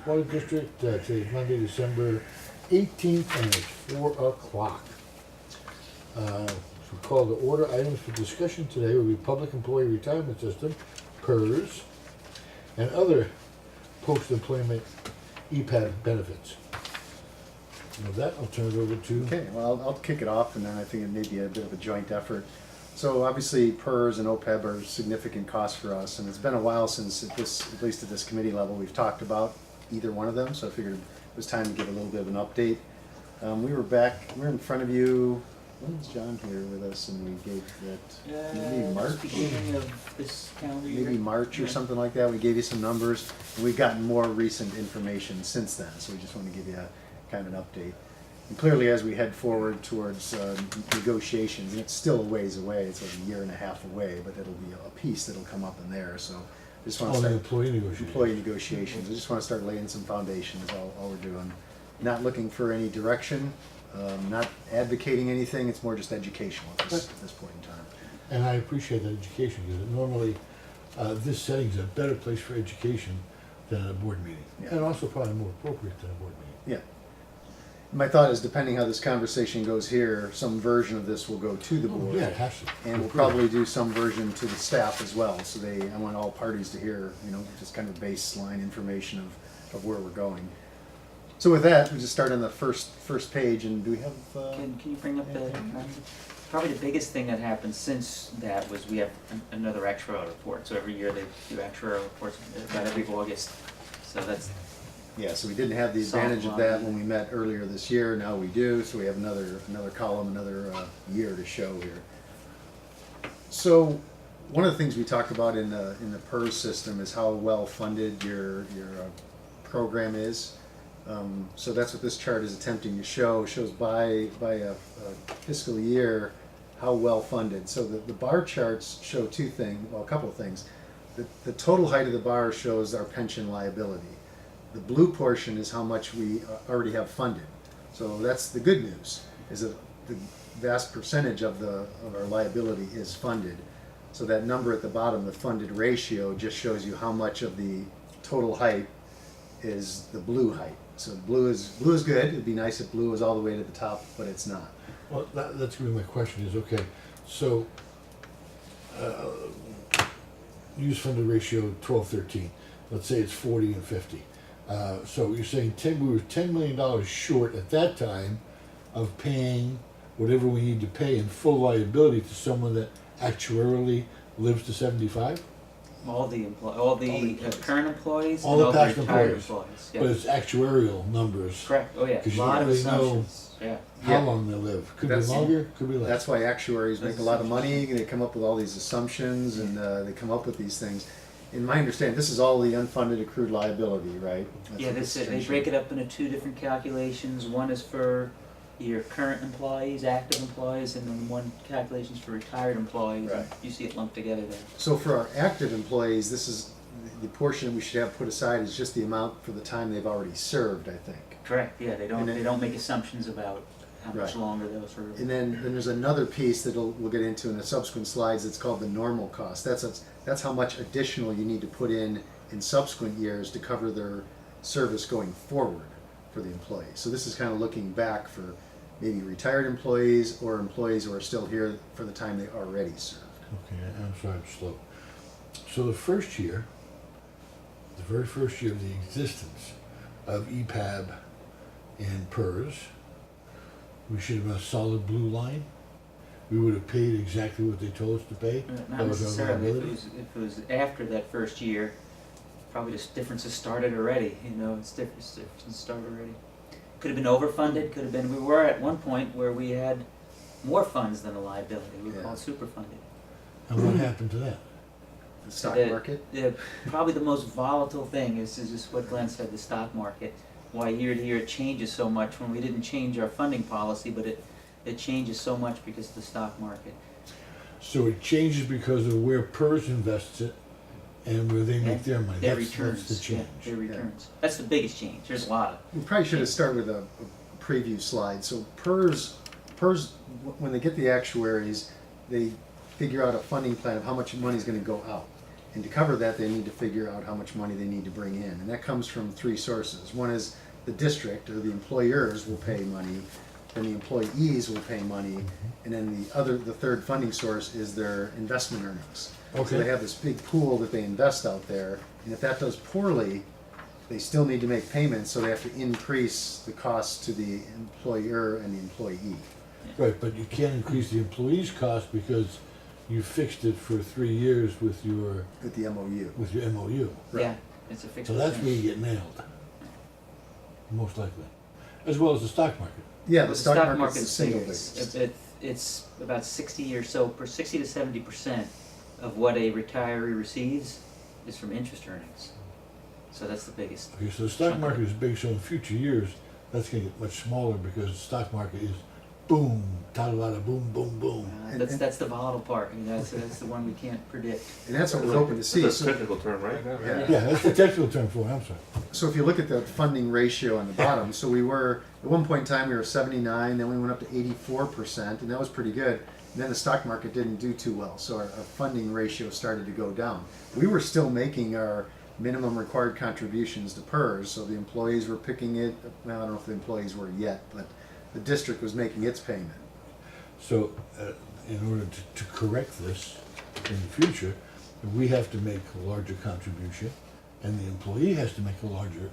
Water District. Today's Monday, December 18th, and it's 4 o'clock. We call the order items for discussion today will be Public Employee Retirement System, PERS, and other post-employment EPAB benefits. And with that, I'll turn it over to... Okay, well, I'll kick it off, and then I think it may be a bit of a joint effort. So obviously, PERS and OPEB are significant costs for us, and it's been a while since, at least at this committee level, we've talked about either one of them, so I figured it was time to give a little bit of an update. We were in front of you. When was John here with us, and we gave that, maybe March? Beginning of this calendar year. Maybe March or something like that. We gave you some numbers, and we've gotten more recent information since then, so we just want to give you a kind of an update. And clearly, as we head forward towards negotiations, and it's still a ways away, it's like a year and a half away, but it'll be a piece that'll come up in there, so I just want to start employee negotiations. employee negotiations. I just want to start laying some foundations, all we're doing. Not looking for any direction, not advocating anything, it's more just educational at this point in time. And I appreciate that education, because normally this setting is a better place for education than a board meeting. Yeah. And also probably more appropriate than a board meeting. Yeah. My thought is, depending how this conversation goes here, some version of this will go to the board. Yeah, it has to. And we'll probably do some version to the staff as well, so I want all parties to hear, just kind of baseline information of where we're going. So with that, we just start on the first page, and do we have? Can you bring up the, probably the biggest thing that happened since that was we have another actuarial report. So every year they do actuarial reports about every August. So that's. Yeah, so we didn't have the advantage of that when we met earlier this year. Now we do, so we have another column, another year to show here. So one of the things we talk about in the PERS system is how well funded your program is. So that's what this chart is attempting to show. It shows by a fiscal year how well funded. So the bar charts show a couple of things. The total height of the bar shows our pension liability. The blue portion is how much we already have funded. So that's the good news, is that the vast percentage of our liability is funded. So that number at the bottom, the funded ratio, just shows you how much of the total height is the blue height. So blue is good. It'd be nice if blue was all the way to the top, but it's not. Well, that's going to be my question is, okay, so use funded ratio 12-13. Let's say it's 40 and 50. So you're saying we were $10 million short at that time of paying whatever we need to pay in full liability to someone that actuarially lives to 75? All the current employees All and the past retired employees. Yeah. But it's actuarial numbers. Correct. Oh yeah. 'Cause A you lot don't of really know assumptions. Yeah. how long they live. Could be That's- longer, could be less. That's why actuaries make a lot of money. They come up with all these assumptions, and they come up with these things. In my understanding, this is all the unfunded accrued liability, right? That's Yeah, what they break it up into two different calculations. One is for your current employees, active employees, and then one calculation's for retired employees. Right. You see it lumped together there. So for our active employees, this is the portion we should have put aside is just the amount for the time they've already served, I think. Correct. Yeah, they And then- don't make assumptions about how much Right. longer they'll serve. And then there's another piece that we'll get into in the subsequent slides. It's called the normal cost. That's how much additional you need to put in subsequent years to cover their service going forward for the employee. So this is kind of looking back for maybe retired employees or employees who are still here for the time they already served. Okay, I'm sorry, I'm slow. So the very first year of the existence of EPAB and PERS, we should have been a solid blue line. We would have paid exactly what they told us to pay. Not That was our necessarily. liability. If it was after that first year, probably the differences started already. It's differences started already. Could have been overfunded. Could have been. We were at one point where we had more funds than a liability. We were called superfunded. And what happened to that? The stock market? Probably the most volatile thing is just what Glenn said, the stock market. Why year to year it changes so much when we didn't change our funding policy, but it changes so much because of the stock market. So it changes because of where PERS invests it and where they make their money. Their That's returns. the change. Yeah, their returns. That's the biggest change. There's a lot of. We probably should have started with a preview slide. So PERS, when they get the actuaries, they figure out a funding plan of how much money is going to go out. And to cover that, they need to figure out how much money they need to bring in. And that comes from three sources. One is the district or the employers will pay money, then the employees will pay money, and then the third funding source is their investment earnings. Okay. So they have this big pool that they invest out there, and if that does poorly, they still need to make payments, so they have to increase the cost to the employer and the employee. Right, but you can't increase the employee's cost because you fixed it for 3 years with your With the MOU. MOU. Right. Yeah, it's a fixed So that's percentage. where you get nailed, most likely, as well as the stock market. Yeah, Well, the stock market's the single figures, biggest. it's about 60 or so, 60 to 70% of what a retiree receives is from interest earnings. So that's the biggest. Okay, so the stock market is big, so in future years, that's gonna get much smaller because the stock market is boom, ta-da-da, boom, boom, boom. And- That's the volatile part. You know, that's the one we can't predict. And that's what we're hoping to see. That's a So, technical term, right? yeah. Yeah, that's the technical term for it, I'm sorry. So if you look at the funding ratio on the bottom, so we were, at one point in time, we were 79, then we went up to 84%, and that was pretty good. And then the stock market didn't do too well, so our funding ratio started to go down. We were still making our minimum required contributions to PERS, so the employees were picking it, well, I don't know if the employees were yet, but the district was making its payment. So, in order to correct this in the future, we have to make a larger contribution, and the employee has to make a larger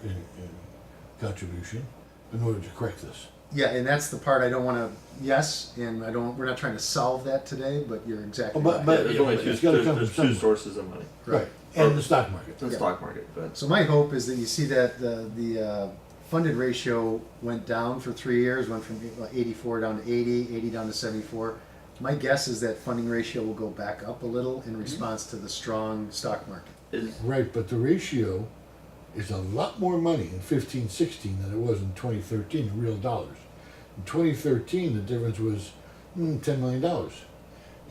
contribution in order to correct this. Yeah, and that's the part I don't want to, yes, and we're not trying to solve that today, but you're exactly Oh, but- right. but- Yeah, there's only it's gotta come there's from two somewhere. sources of money. Right, and the stock market. It's the Yeah. stock market, but So my hope is that you see that the funded ratio went down for 3 years, went from 84 down to 80, 80 down to 74. My guess is that funding ratio will go back up a little in response to the strong stock market. is Right, but the ratio is a lot more money in 15-16 than it was in 2013 in real dollars. In 2013, the difference was $10 million.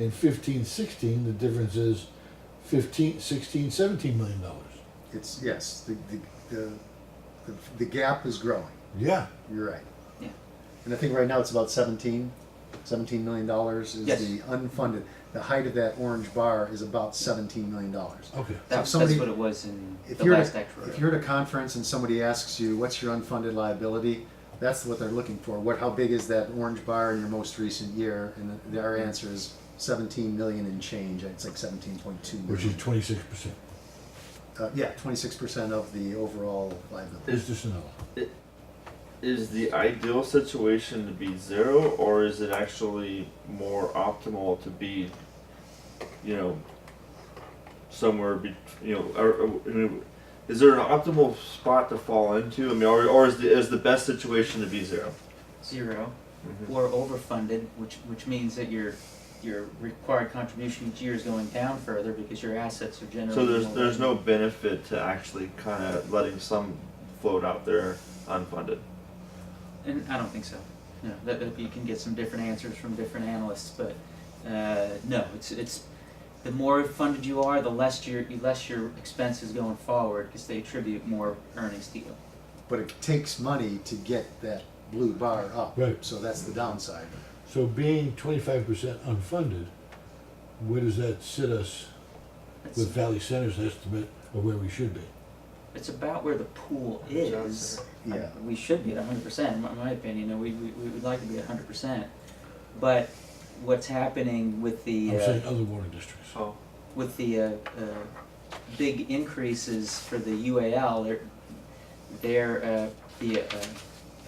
In 15-16, the difference is 16, $17 million. It's, yes, the gap is growing. Yeah, You're right. Yeah. And I think right now it's about $17 million is Yes. the unfunded. The height of that orange bar is about $17 million. okay. That's somebody- what it was in If the you're, last at, actuarial. if you're at a conference and somebody asks you, what's your unfunded liability? That's what they're looking for. How big is that orange bar in your most recent year? And our answer is 17 million and change. It's like 17.2 million. Which is 26%. Yeah, 26% of the overall liability. It's just another. is the ideal situation to be zero, or is it actually more optimal to be, you know, somewhere you know, I mean, is there an optimal spot to fall into? I mean, or is the best situation to be zero? 0 Mhm. or overfunded, which means that your required contribution each year is going down further because your assets are generating So more there's no revenue. benefit to actually kind of letting some float out there unfunded. And I don't think so. No, that you can get some different answers from different analysts, but no, it's the more funded you are, the less your expenses going forward because they attribute more earnings to you. But it takes money to get that blue bar up. Right. So that's the downside. So being 25% unfunded, where does that sit us It's, with Valley Center's estimate of where we should be? it's about where the pool is. Yeah. We should be at 100%, in my opinion. You know, we would like to be at 100%. But what's happening with the I'm saying other water districts. Oh. with the big increases for the UAL, they're the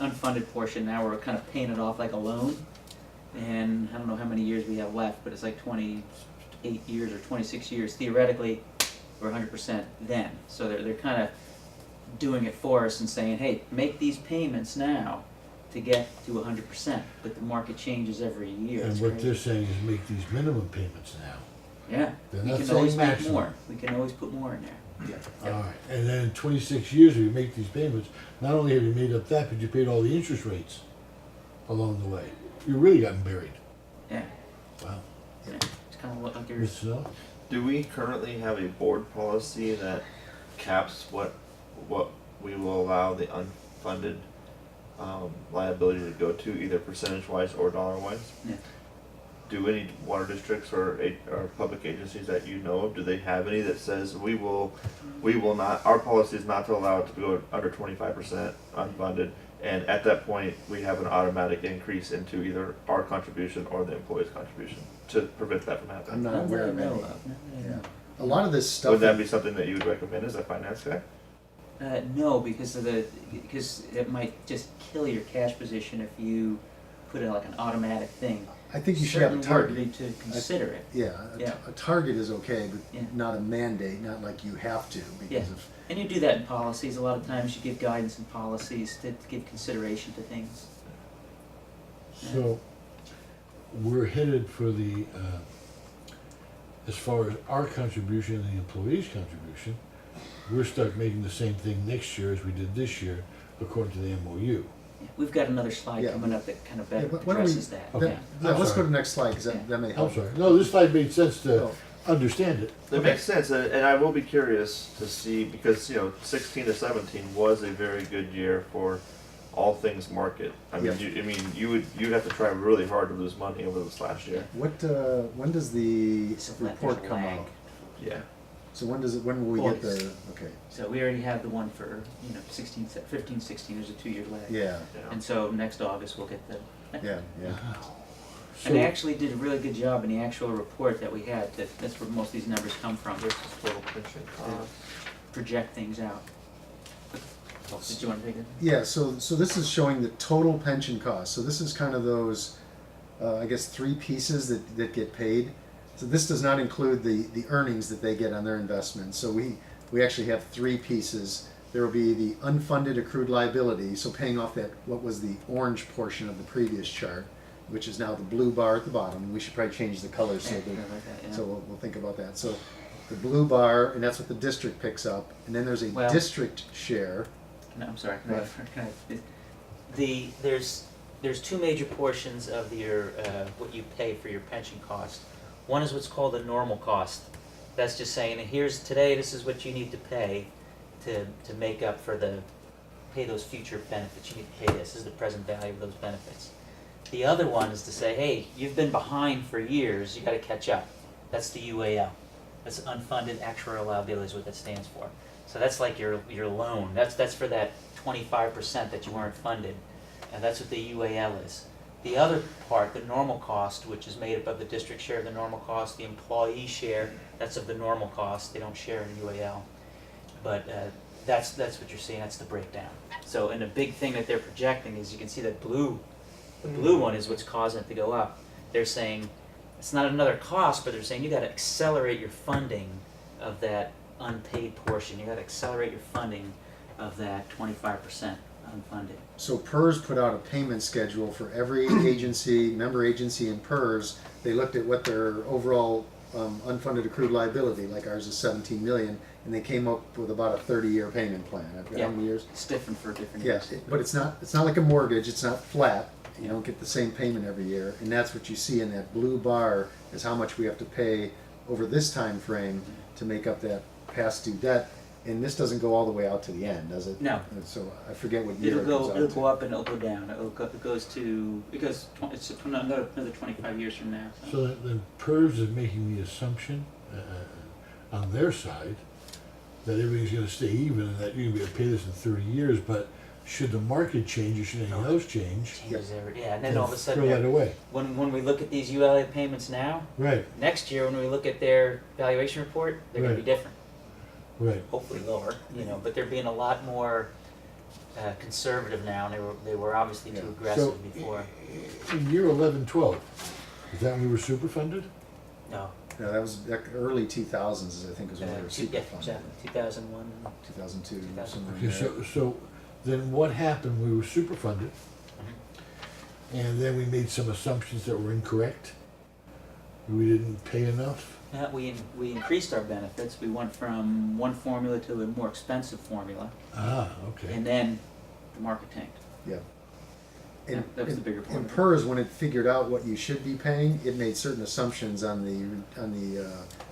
unfunded portion now we're kind of paying it off like a loan, and I don't know how many years we have left, but it's like 28 years or 26 years. Theoretically, we're 100% then. So they're kind of doing it for us and saying, hey, make these payments now to get to 100%, but the market changes every year. And It's what crazy. they're saying is make these minimum payments now. Yeah, They're we not can saying always make maximum. more. We can always put more in there. Yeah. All right, and then in 26 years, if you make these payments, not only have you made up that, but you paid all the interest rates along the way. You really gotten buried. Yeah, Wow. yeah. It's kind of like you're. Mr. Snow? Do we currently have a board policy that caps what we will allow the unfunded liability to go to, either percentage wise or dollar wise? Yeah. do any water districts or public agencies that you know of, do they have any that says we will not, our policy is not to allow it to go under 25% unfunded, and at that point, we have an automatic increase into either our contribution or the employee's contribution to prevent that from happening? I'm not None that aware I of know any. of, none that I Yeah. know. A lot of this stuff. Would that be something that you would recommend as a finance guy? No, because it might just kill your cash position if you put in like an automatic thing. I think you should have a Certainly target. to consider it. Yeah, Yeah. a target is okay, but Yeah. not a mandate, not like you have to, Yeah. because of, And you do that in policies. A lot of times you give guidance in policies to give consideration to things. So, we're headed for the, as far as our contribution and the employee's contribution, we're stuck making the same thing next year as we did this year, according to the MOU. Yeah, we've got another slide Yeah. coming up that kind of Yeah, better but why don't we- addresses that. Okay. yeah, I'm let's go sorry. to the next slide, because Yeah. that may I'm help. sorry, no, this slide made sense to Oh. understand it. That Okay. makes sense, and I will be curious to see, because, 16 to 17 was a very good year for all things market. I mean, Yeah. you'd have to try really hard to lose money over this last year. What, when does the So there's report a come lag. out? Yeah. So when will we get the, August. okay, So we already have the one for 15, 16. There's a 2-year lag. yeah, And so next August we'll get the. yeah, yeah. And they So- actually did a really good job in the actual report that we had. That's where most of these numbers come from. Versus total pension cost. Project things out. Did you want to take it? Yeah, so this is showing the total pension cost. So this is kind of those, I guess, three pieces that get paid. So this does not include the earnings that they get on their investments. So we actually have three pieces. There will be the unfunded accrued liability, so paying off that, what was the orange portion of the previous chart, which is now the blue bar at the bottom. We should probably change the color so Yeah, that, I like that, yeah. so we'll think about that. So the blue bar, and that's what the district picks up. And then there's a Well- district share. No, I'm sorry. Right. There's two major portions of your what you pay for your pension cost. One is what's called a normal cost. That's just saying, this is what you need to pay to make up for pay those future benefits. You need to pay this. This is the present value of those benefits. The other one is to say, hey, you've been behind for years. You got to catch up. That's the UAL. That's unfunded actuarial liability is what that stands for. So that's like your loan. That's for that 25% that you weren't funded, and that's what the UAL is. The other part, the normal cost, which is made up of the district share of the normal cost, the employee share, that's of the normal cost. They don't share in UAL, but that's what you're seeing. That's the breakdown. So, and the big thing that they're projecting is you can see that blue. The blue one is what's causing it to go up. They're saying it's not another cost, but they're saying you got to accelerate your funding of that unpaid portion. You got to accelerate your funding of that 25% unfunded. So PERS put out a payment schedule for every agency, member agency and PERS. They looked at what their overall unfunded accrued liability, like ours is 17 million, and they came up with about a 30-year payment plan. I've got how many years? It's different for different Yes, years. but it's not like a mortgage. It's not flat. You don't get the same payment every year, and that's what you see in that blue bar is how much we have to pay over this time frame to make up that past due debt. And this doesn't go all the way out to the end, does it? No. So I forget what year It'll it goes go out up and it'll go down. It goes it's another 25 years from now. So. So then PERS is making the assumption on their side that everything's going to stay even and that you're going to be able to pay this in 30 years, but should the market change or should anything else change, Changes and then then all of a throw sudden, that away. when we look at these ULA payments now, Right, next year when we look at their valuation report, they're going to be Right. different. right. Hopefully lower, but they're being a lot more conservative now, and they were obviously too Yeah. aggressive So before. in year 11, 12, is that when we were super funded? No, Yeah, that was early 2000s, I think, is when we were super funded. 2001. 2002, 2000. somewhere in Okay, there. so then what happened? We were super funded, Mm-hmm. and then we made some assumptions that were incorrect. We didn't pay enough. We increased our benefits. We went from one formula to a more expensive formula, Ah, okay. and then the market tanked. Yeah. Yeah, that was the bigger part And of it. PERS, when it figured out what you should be paying, it made certain assumptions on the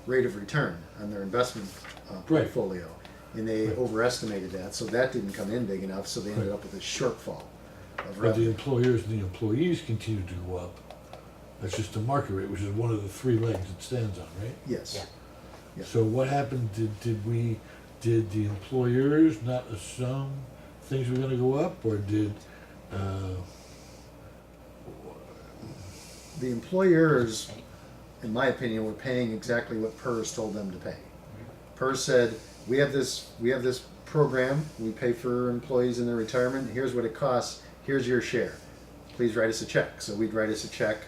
rate of return on their investment Right. portfolio, and they Right. overestimated that, so that didn't come in big enough, so they ended Right. up with a shortfall of But the revenue. employers and the employees continued to go up That's just the market rate, which is one of the three legs it stands on, right? Yes. Yeah. Yeah. So what happened, did the employers not assume things were gonna go up, or did, The employers, in my opinion, were paying exactly what PERS told them to pay. PERS said, we have this program, we pay for employees in their retirement, here's what it costs, here's your share. Please write us a check. So we'd write us a check.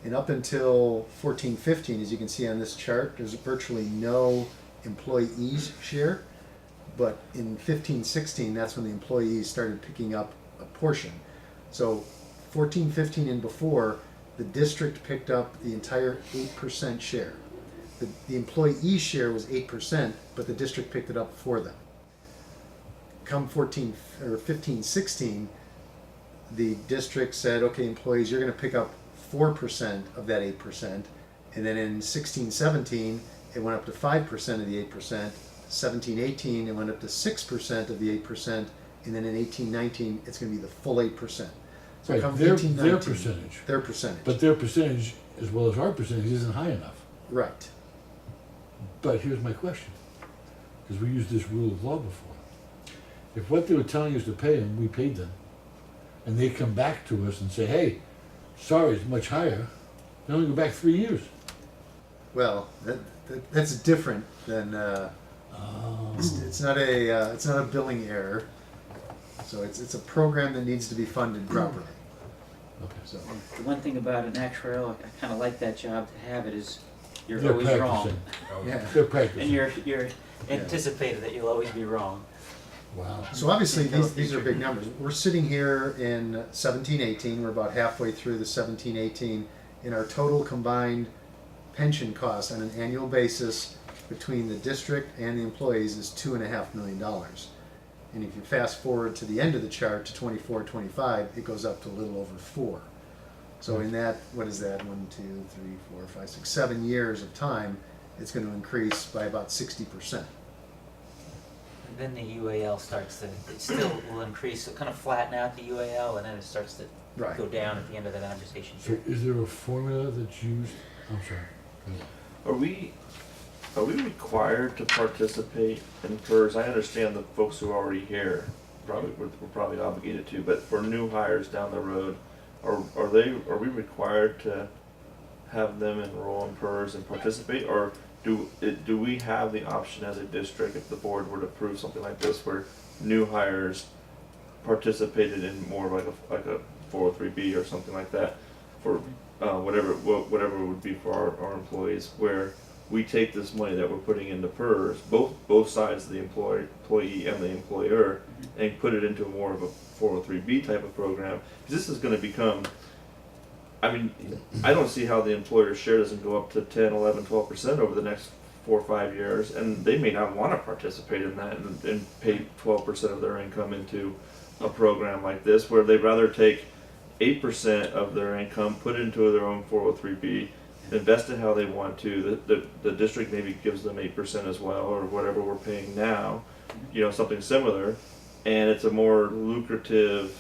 And up until 14-15, as you can see on this chart, there's virtually no employees share. But in 15-16, that's when the employees started picking up a portion. So 14-15 and before, the district picked up the entire 8% share. The employee share was 8%, but the district picked it up for them. Come 15-16, the district said, okay, employees, you're going to pick up 4% of that 8%. And then in 16-17, it went up to 5% of the 8%. 17-18, it went up to 6% of the 8%. And then in 18-19, it's going to be the full 8%. So right, come their 18-19, percentage? Their percentage. But their percentage, as well as our percentage, isn't high enough. Right. But here's my question, because we used this rule of law before. If what they were telling us to pay them, we paid them, and they come back to us and say, hey, sorry, it's much higher, they only go back 3 years. Well, that's different than it's not a billing error. So it's a program that needs to be funded properly. Okay. So The one thing about an actuarial, I kind of like that job to have it, is you're They're always wrong. practicing. yeah. They're practicing. And you're anticipated that you'll always be wrong. Wow. So obviously Until the these are future. big numbers. We're sitting here in 17-18. We're about halfway through the 17-18, and our total combined pension cost on an annual basis between the district and the employees is $2.5 million. And if you fast forward to the end of the chart to 24-25, it goes up to a little over 4. So in that, what is that? 1, 2, 3, 4, 5, 6, 7 years of time, it's going to increase by about 60%. And then the UAL starts to, it still will increase, it'll kind of flatten out the UAL, and then it starts to Right. go down at the end of that amortization So period. is there a formula that's used? I'm sorry. Go ahead. Are we required to participate in PERS? I understand the folks who are already here we're probably obligated to, but for new hires down the road, are we required to have them enroll in PERS and participate, or do we have the option as a district, if the board were to approve something like this, where new hires participated in more like a 403B or something like that for whatever it would be for our employees, where we take this money that we're putting into PERS, both sides, the employee and the employer, and put it into more of a 403B type of program. 'Cause this is going to become, I mean, I don't see how the employer's share doesn't go up to 10, 11, 12% over the next 4 or 5 years, and they may not want to participate in that and pay 12% of their income into a program like this, where they'd rather take 8% of their income, put it into their own 403B, invest it how they want to. The district maybe gives them 8% as well, or whatever we're paying now, something similar, and it's a more lucrative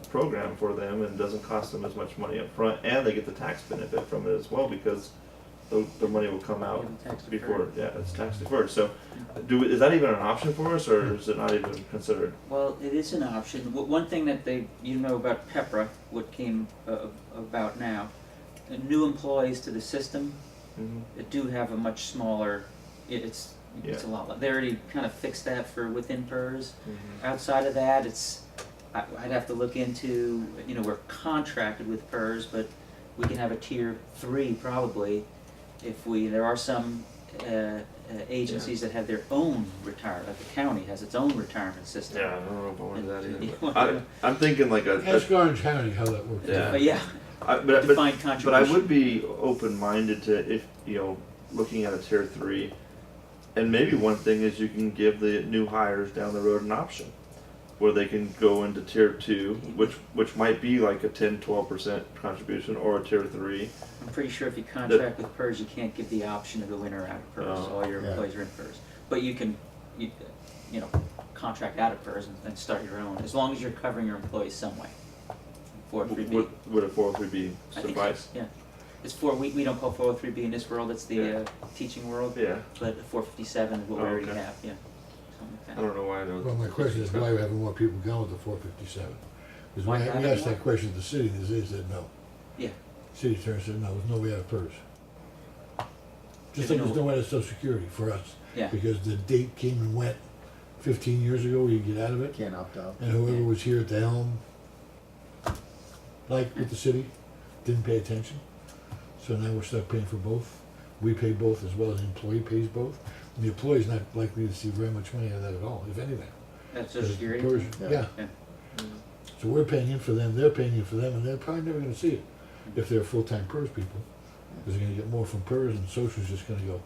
program for them, and doesn't cost them as much money up front, and they get the tax benefit from it as well, because the money will come out Yeah, tax before, deferred. yeah, it's tax deferred. So, is that even an option for us, or is it not even considered? Well, it is an option. One thing that about PEPRA, what came about now, new employees to the system Mm-hmm. do have a much smaller, it's a lot, they already kind of fixed that for within PERS. Mm-hmm. Outside of that, I'd have to look into, we're contracted with PERS, but we can have a tier 3 probably if there are some agencies that have their own retirement, like the county has its own retirement system. Yeah, I don't know if I want that And- either. But I'm thinking like Ask Orange County how that works. Yeah. But yeah, but defined But I contribution. would be open-minded to, if, looking at a tier 3, and maybe one thing is you can give the new hires down the road an option, where they can go into tier 2, which might be like a 10-12% contribution, or a tier 3. I'm pretty sure if you contract with PERS, you can't give the option to go in or out of PERS. Oh. All your Yeah. employees are in PERS. But you can, contract out of PERS and start your own, as long as you're covering your employees some way. 403B. Would a 403B I think so, suffice? yeah. It's we don't call 403B in this world, it's the teaching world, Yeah. but 457 is what we Oh, already okay. have, yeah. Something like I that. don't know why I know. Well, my question is why we're having more people going with the 457? Because Why we having asked more? that question to the city, and they said no. Yeah. City attorney said no, there's no way out of PERS. Just Maybe like there's no- no way out of Social Security for us. Yeah. Because the date came and went 15 years ago, you get out of it, Can't opt out. and whoever was here at the helm, like with the city, didn't pay attention. So now we're stuck paying for both. We pay both as well as the employee pays both. And the employee's not likely to see very much money out of that at all, if anything. That's Social 'Cause Security? PERS Yeah. yeah. Yeah. So we're paying in for them, they're paying in for them, and they're probably never gonna see it if they're full-time PERS people. Because they're gonna get more from PERS and social's just gonna go,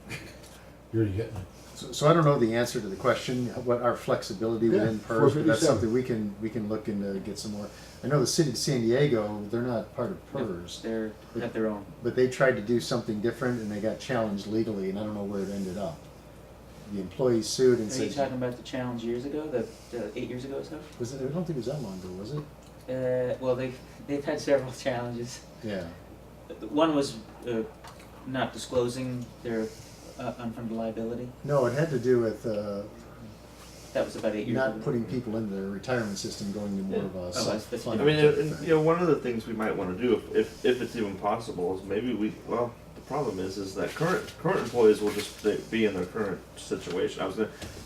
you're already getting it. So I don't know the answer to the question, what our flexibility Yeah, within PERS, but that's 457. something we can look into, get some more. I know the city of San Diego, they're not part of PERS, They have their own. but they tried to do something different and they got challenged legally, and I don't know where it ended up. The employees sued and Are you said, talking about the challenge years ago, the 8 years ago or so? was it, I don't think it was that long ago, was it? Well, they've had several challenges. Yeah, One was not disclosing their unfunded liability. no, it had to do with, That was about 8 years ago. not putting people into the retirement system, going to more of a Oh, that's the- I self-funded. mean, type of and, thing. you know, one of the things we might want to do, if it's even possible, is maybe well, the problem is that current employees will just be in their current situation.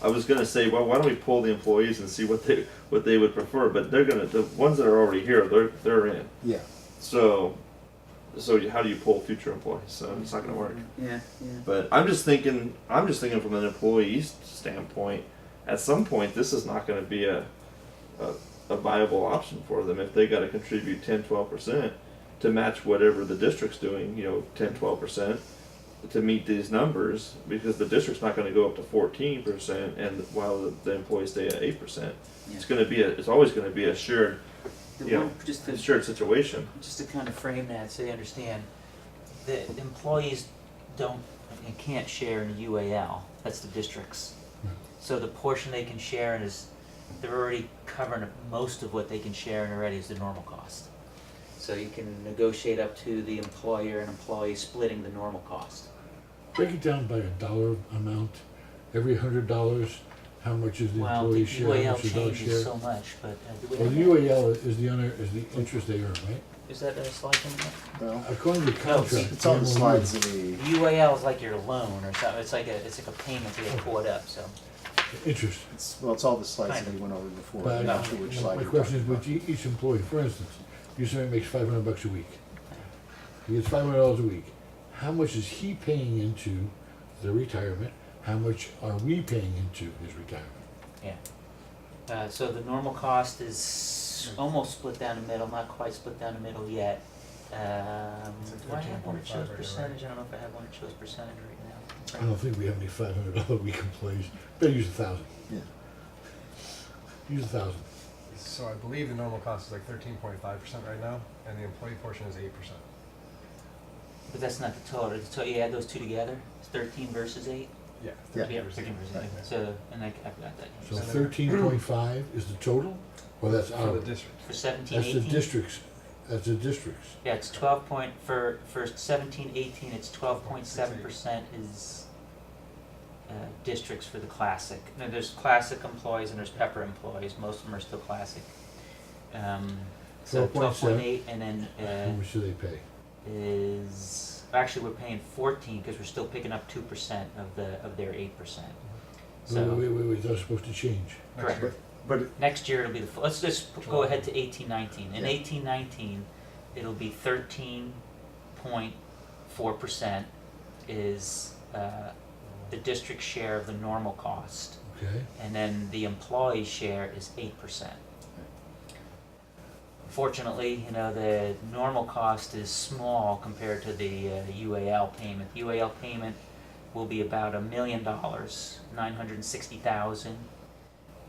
I was gonna say, well, why don't we pull the employees and see what they would prefer? But the ones that are already here, they're in. Yeah, So how do you pull future employees? So it's not gonna work. Yeah, yeah. But I'm just thinking from an employee's standpoint. At some point, this is not going to be a viable option for them if they got to contribute 10-12% to match whatever the district's doing. 10-12% to meet these numbers, because the district's not going to go up to 14%, and while the employees stay at 8%, Yeah. it's always going to be a shared Just to shared situation. Just to kind of frame that so you understand, the employees don't and can't share in the UAL, that's the districts. So the portion they can share in is, they're already covering most of what they can share in already is the normal cost. So you can negotiate up to the employer and employee splitting the normal cost. Break it down by a dollar amount. Every $100, how much is the Well, the employee share, how UAL much is our changes share? so much, but do we Well, the have that? UAL is the interest they earn, right? Is that a slide in there? well, According to the contract. it's on the MOU, slides, The UAL is like your loan or something, it's like a payment they get caught up, so. Interest. it's all the slides Kind that of. we went over before, But I'm not sure which slide my you're question is, talking with about. each employee, for instance, you say he makes $500 a week. He gets $500 a week. How much is he paying into the retirement? How much are we paying into his retirement? Yeah. So the normal cost is almost split down the middle, not quite split down the middle yet. Do I have one that shows percentage? I don't know if I have one that shows percentage right I now. don't think we have any $500 a week employees. Better use 1,000. Yeah. Use 1,000. So I believe the normal cost is like 13.5% right now, and the employee portion is 8%. But that's not the total. You add those two together, it's 13 versus 8? Yeah. 13 versus 8. So, and I've got that. So And then- 13.5 is the total? Or that's For our? the district. For 17, That's the 18? districts. That's the districts. Yeah, it's 12 point, for 17, 18, it's 12.7% is districts for the classic. Now, there's classic employees and there's Pepper employees, most of them are still classic. So 12.8, and then How much do they pay? is, actually, we're paying 14 because we're still picking up 2% of their 8%. So Wait, they're supposed to change. correct. But Next year it'll be the full, let's just go ahead to 18-19. In Yeah. 18-19, it'll be 13.4% is the district share of the normal cost, Okay? and then the employee share is 8%. Fortunately, the normal cost is small compared to the UAL payment. UAL payment will be about $1 million, 960,000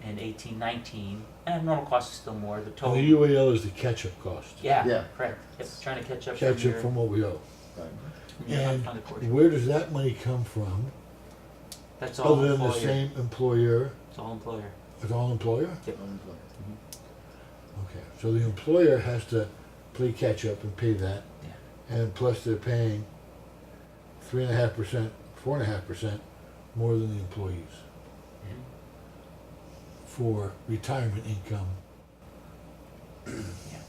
in 18-19, and normal cost is still more. The And total, the UAL is the catch-up cost. yeah, Yeah. correct. Yep, trying to catch up Catch from up from what we owe. your And unfunded portion. where does that money come from? That's all Other than the employer. same employer? It's all employer. It's all employer? Yep. Okay, so the employer has to play catch-up and pay that. Yeah. and plus they're paying 3.5%, 4.5% more than the employees for retirement income.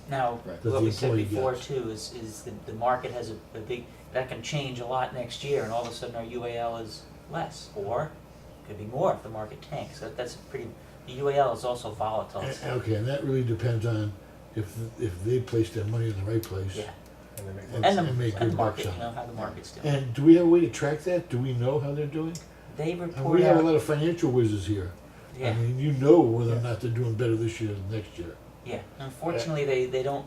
Now, Right. That what the we said employee before gets. too is the market has a big, that can change a lot next year and all of a sudden our UAL is less, or it could be more if the market tanks. That's a pretty, the UAL is also volatile. Okay, and that really depends on if they place their money in the right place. Yeah, And they make And- money. and the, make and good the market, bucks you on know, how the market's doing. And do we have a way to track that? Do we know how they're doing? They And report we have a out, lot of financial whizzes here. yeah, I mean, you know whether or Yeah. not they're doing better this year than next year. yeah. Unfortunately, they don't,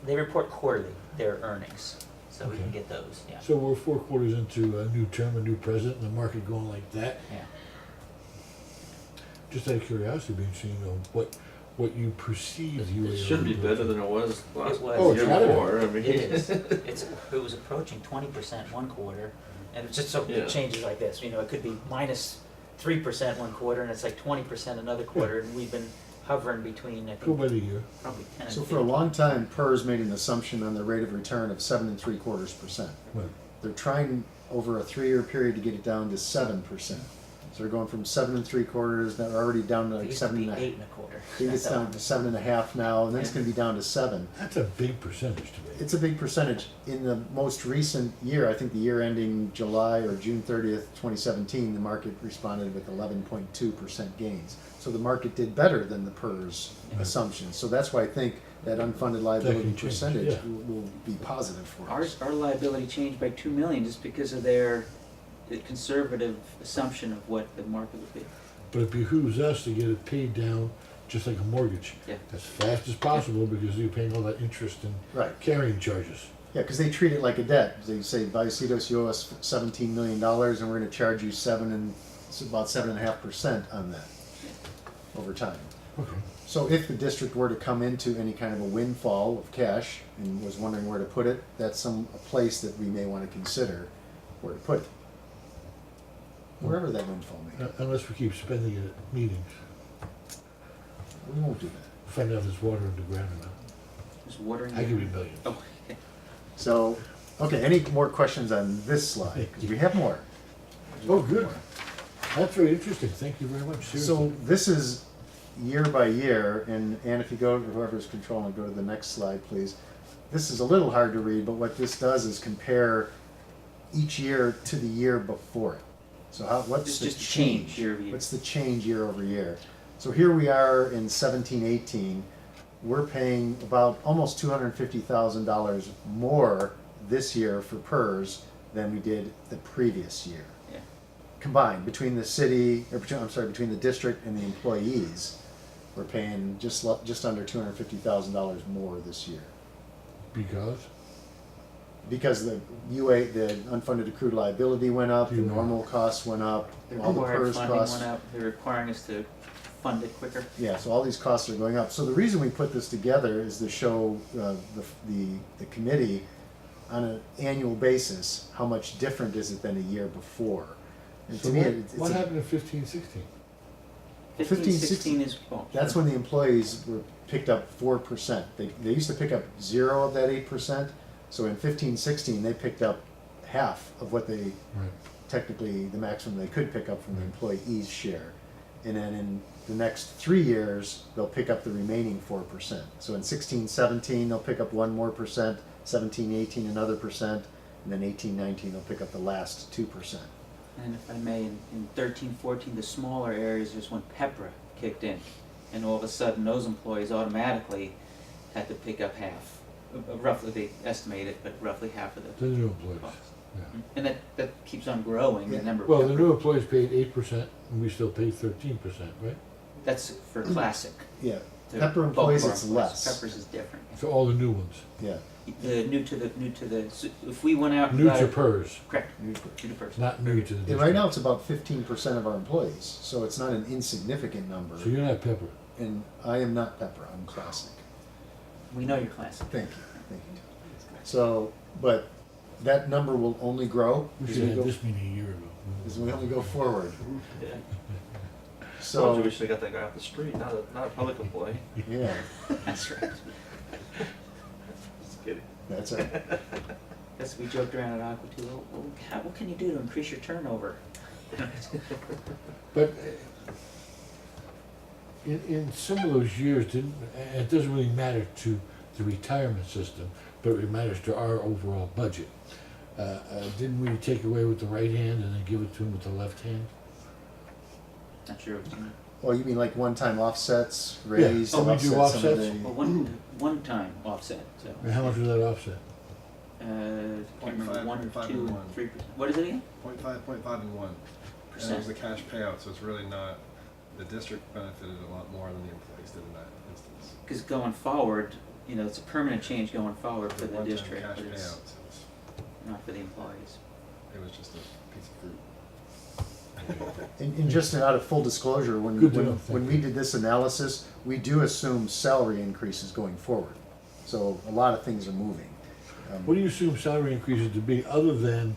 they report quarterly, their earnings, so we can Okay. get those, yeah, So we're 4 quarters into a new term, a new president, and the market going like that. yeah. Just out of curiosity, it'd be interesting to know what you perceive UAL. It should be doing. better than it was last It was. Oh, year it's gotta be. before. I mean, It is. It was approaching 20% one quarter, and it's just so Yeah. it changes like this. You know, it could be minus 3% one quarter, and it's like 20% another quarter, and we've been hovering between I Go think by the year. probably 10 and So 15. for a long time, PERS made an assumption on the rate of return of 7.75%. Right. They're trying over a 3-year period to get it down to 7%. So they're going from 7.75, now they're already down to It like used to be 7.5. 8 and a quarter. I think it's down to 7.5 now, and then it's Yeah. gonna be down to 7. That's a big percentage to me. It's a big percentage. In the most recent year, I think the year ending July or June 30th, 2017, the market responded with 11.2% gains. So the market did better than the PERS Yeah. assumptions. So that's why I think that unfunded liability can change, percentage yeah. will be positive for us. Our liability changed by 2 million just because of their conservative assumption of what the market would be. But it behooves us to get it paid down just like a mortgage. Yeah. As fast as possible because you're paying all that interest and Right. carrying charges. Yeah, because they treat it like a debt. They say, Vallecitos, you owe us $17 million, and we're going to charge you it's about 7.5% on that over time. Okay. So if the district were to come into any kind of a windfall of cash and was wondering where to put it, that's a place that we may want to consider where to put it. Wherever that windfall may be. Unless we keep spending it at meetings. We won't do that. Find out if there's water underground or not. Just watering. I give you millions. Oh, okay. So, okay, any more questions on this slide? Because we have more. Oh, good. That's very interesting. Thank you very much. So Seriously. this is year by year, and if you go, whoever's controlling, go to the next slide, please. This is a little hard to read, but what this does is compare each year to the year before it. So what's It's the just change? year over year. What's the change year over year? So here we are in 17-18. We're paying about almost $250,000 more this year for PERS than we did the previous year. Yeah. Combined between the city, between the district and the employees, we're paying just under $250,000 more this year. Because the unfunded accrued liability went up, the Yeah. normal costs went up, The all the required PERS funding costs. went up. They're requiring us to fund it quicker. Yeah, so all these costs are going up. So the reason we put this together is to show the committee on an annual basis, how much different is it than a year before? And So to me, what happened in 15-16? 15, 16 16 is, that's when the employees were picked up 4%. They used to pick up 0 of that 8%. So in 15-16, they picked up half of what they Right. technically the maximum they could pick up from the employee's share. And then in the next 3 years, they'll pick up the remaining 4%. So in 16-17, they'll pick up 1 more percent, 17-18 another percent, and then 18-19 they'll pick up the last 2%. and if I may, in 13, 14, the smaller areas is when PEPRA kicked in. And all of a sudden, those employees automatically had to pick up half. Roughly, they estimate it, but roughly half of The the new employees. cost. Yeah. And that keeps on growing, the Yeah. number of Well, the PEPRA. new employees paid 8%, and we still pay 13%, right? That's for classic. Yeah, The PEPRA bulk employees, of our it's employees. less. PEPRA's is different. For all the new ones. Yeah. The new to the, so if we went out and New got to it- PERS, correct, new to person. not new to the district. And right now, it's about 15% of our employees, so it's not an insignificant number. So you're not Pepper. And I am not Pepper, I'm Classic. We know you're classic. Thank you. So, but that number will only grow We as should we have go, had this meeting a year ago. as we only go forward. Yeah. So, we should have got that guy off the street, not a public employee. yeah, That's right. Just kidding. that's right. That's, we joked around at Aqua too, what can you do to increase your turnover? But in some of those years, it doesn't really matter to the retirement system, but it matters to our overall budget. Didn't we take away with the right hand and then give it to him with the left hand? Not sure what you mean. Well, you mean like one-time offsets, raised Oh, we do offsets, some of offsets? Well, the, one time offset, so. And how much was that offset? Can't remember, 0.5, 1, 0.5, 2, and and 1. 3%. What is it again? 0.5, 0.5, and 1. And it was a cash payout, so it's really not, the district benefited a lot more than the employees did in that instance. Because going forward, you know, it's a permanent change going forward for the One-time district, cash but payouts, it's it not for the employees. was just a piece of fruit. and just out of full disclosure, when, Good to know, when thank we you. did this analysis, we do assume salary increases going forward. So a lot of things are moving. What do you assume salary increases to be other than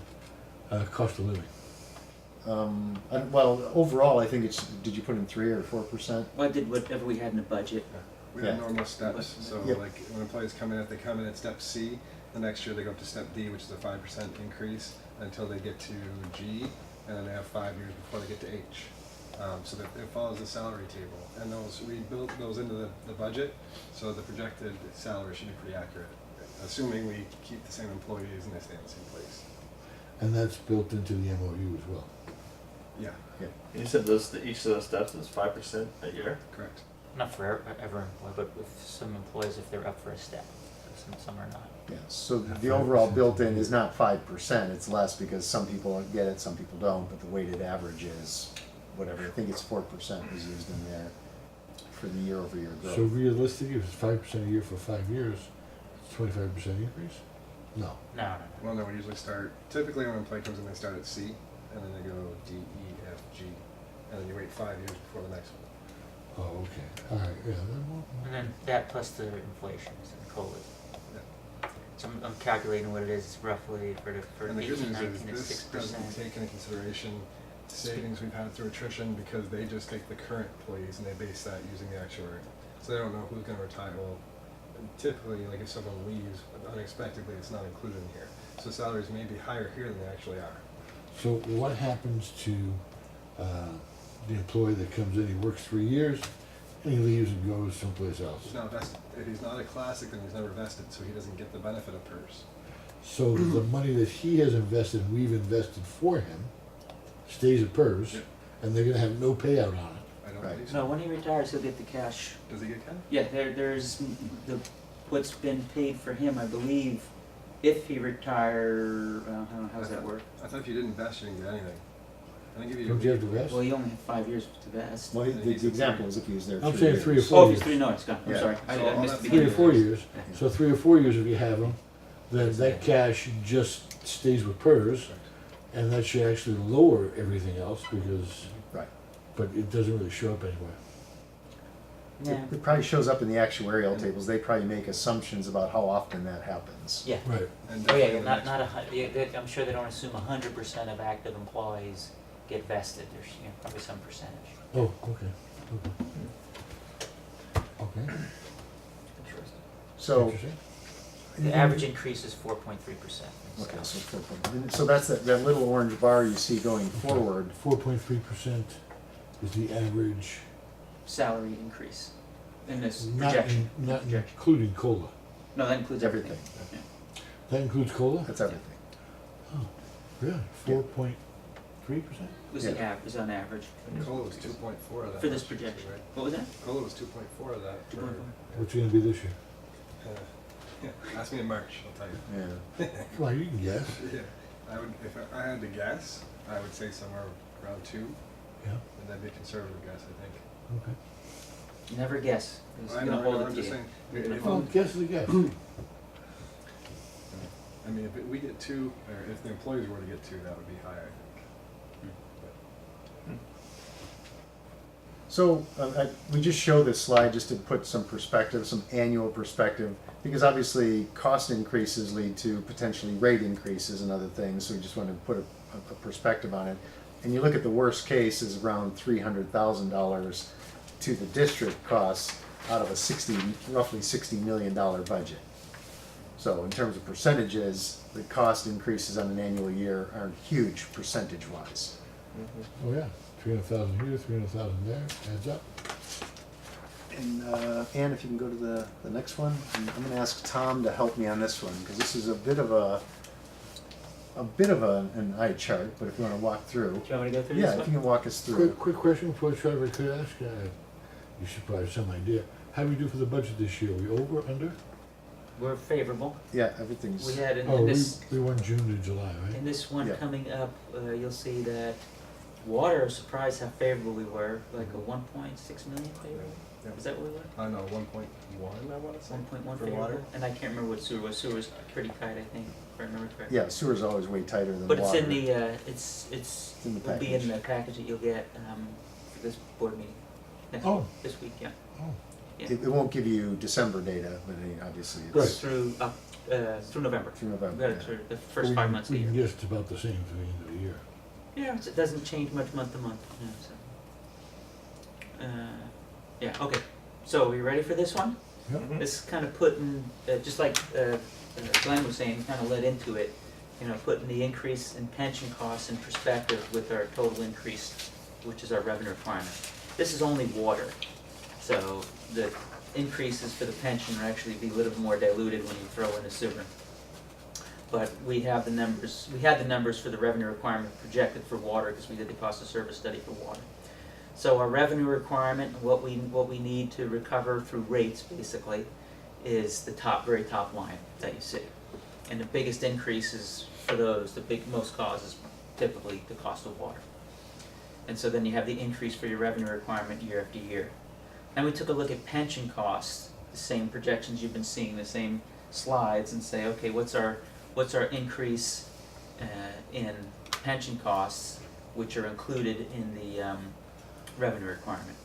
cost of living? Well, overall, I think it's, did you put in 3 or 4%? Well, I did whatever we had in the budget. We have Yeah. normal steps, so Yep. like when employees come in, if they come in at step C, the next year they go up to step D, which is a 5% increase until they get to G, and then they have 5 years before they get to H. So that it follows the salary table, and we built those into the budget, so the projected salary should be pretty accurate, assuming we keep the same employees and they stay in the same place. And that's built into the MOU as well. Yeah, You said each of those steps is 5% a year? correct. Not for every employee, but with some employees if they're up for a step, some are not. Yeah, so Yeah, the overall 5% built-in is not 5%, it's less because some people get it, some people don't, but the weighted average is whatever, I think it's 4% was used in there for the year-over-year growth. So realistically, if it's 5% a year for 5 years, it's 25% increase? No. No. Well, no, we usually start, typically when an employee comes in, they start at C, and then they go D, E, F, G, and then you wait 5 years before the next one. Oh, okay. All right, yeah. Then And then that plus the inflations and COLAs. Yeah. So I'm calculating what it is roughly for And the good 18, news 19 is is this 6%. doesn't take into consideration savings we've had through attrition because they just take the current employees and they base that using the actuary. So they don't know who's gonna retire. Well, typically, like if someone leaves unexpectedly, it's not included in here. So salaries may be higher here than they actually are. So what happens to the employee that comes in, he works 3 years, and he leaves and goes someplace else? He's not vested. If he's not a classic, then he's never vested, so he doesn't get the benefit of PERS. So the money that he has invested, we've invested for him, stays at PERS, Yep. and they're gonna have no payout on it. I don't Right. believe so. No, when he retires, he'll get the cash. Does he get cash? Yeah, there's what's been paid for him, I believe, if he retire, how does that work? I thought if you didn't vest, you didn't get anything. I think if you. Don't you have to rest? Well, you only have 5 years to vest. Well, the example is if he was there 3 I'm years. saying 3 or 4 Oh, if years. he's 3, no, it's gone, I'm Yeah. sorry, So I all missed that the 3 or beginning. 4 years. Yeah. So 3 or 4 years if you have them, then that cash just stays with PERS, and that should actually lower everything else because, Right. but it doesn't really show up anywhere. Yeah. It probably shows up in the actuarial tables, they probably make assumptions about how often that happens. Yeah. Right. And Oh yeah, definitely the not next not a one. hun- yeah, I'm sure they don't assume 100% of active employees get vested. There's probably some percentage. Oh, okay. Okay. Interesting. So, Interesting. The average increase is 4.3%. okay, so 4.1. So that's that little orange bar you see going forward. 4.3% is the average, Salary increase in this not, projection. not Projection. including COLA. No, that includes everything. Everything. That includes COLA? That's everything. Oh, really? 4.3%? Was Yeah. the was on average COLA was 2.4 of that. for this last year, projection. right? What was that? COLA was 2.4 of that. for- 2.4. What's it gonna be this year? Yeah, ask me in March, I'll tell you. Yeah. Well, you can guess. Yeah, I would, if I had to guess, I would say somewhere around 2, Yeah, and that'd be a conservative guess, I think. okay. Never guess. It's I gonna know, hold I'm it to just you. saying, You're gonna if- Well, guess is a guess. I mean, if we get 2, or if the employees were to get 2, that would be higher, I think. So we just show this slide just to put some perspective, some annual perspective, because obviously cost increases lead to potentially rate increases and other things. So we just want to put a perspective on it. And you look at the worst case is around $300,000 to the district costs out of a roughly $60 million budget. So in terms of percentages, the cost increases on an annual year are huge percentage-wise. Oh, yeah, 300,000 here, 300,000 there, adds up. And Ann, if you can go to the next one, and I'm going to ask Tom to help me on this one because this is a bit of an eye chart. But if you want to walk through, Do you want me to go through yeah, this if one? you can walk us through. Quick question before Trevor could ask, you should probably have some idea. How do we do for the budget this year? We over, under? We're favorable. Yeah, everything's. We had in Oh, this, we won June to July, in right? this one Yeah. coming up, you'll see that water, surprised how favorable we were, like a 1.6 million favorable. Yeah. Is that what we were? I know, 1.1, I want to say. 1.1 For favorable? water? And I can't remember what sewer was. Sewer was pretty tight, I think, if I remember correctly. Yeah, sewer's always way tighter than But water. it's in the, it's in the will be in package. the package that you'll get, for this board meeting. Next Oh. week, this week, yeah. Oh, Yeah. It won't give you December data, but obviously Right. it's Through, through November. through We November. got it yeah. through the first we 5 can- months of We the can year. guess it's about the same to the end of the year. Yeah, it doesn't change much month to month, yeah, so. Yeah, okay, so are you ready for this one? Yep. This is kind of putting, just like Glenn was saying, kind of led into it, you know, putting the increase in pension costs in perspective with our total increase, which is our revenue requirement. This is only water, so the increases for the pension are actually be a little bit more diluted when you throw in the sewer. But we have the numbers, we had the numbers for the revenue requirement projected for water because we did the cost of service study for water. So our revenue requirement, what we need to recover through rates basically, is the very top line that you see. And the biggest increases for those, most causes typically the cost of water. And so then you have the increase for your revenue requirement year after year. And we took a look at pension costs, the same projections you've been seeing, the same slides, and say, okay, what's our increase in pension costs, which are included in the revenue requirement.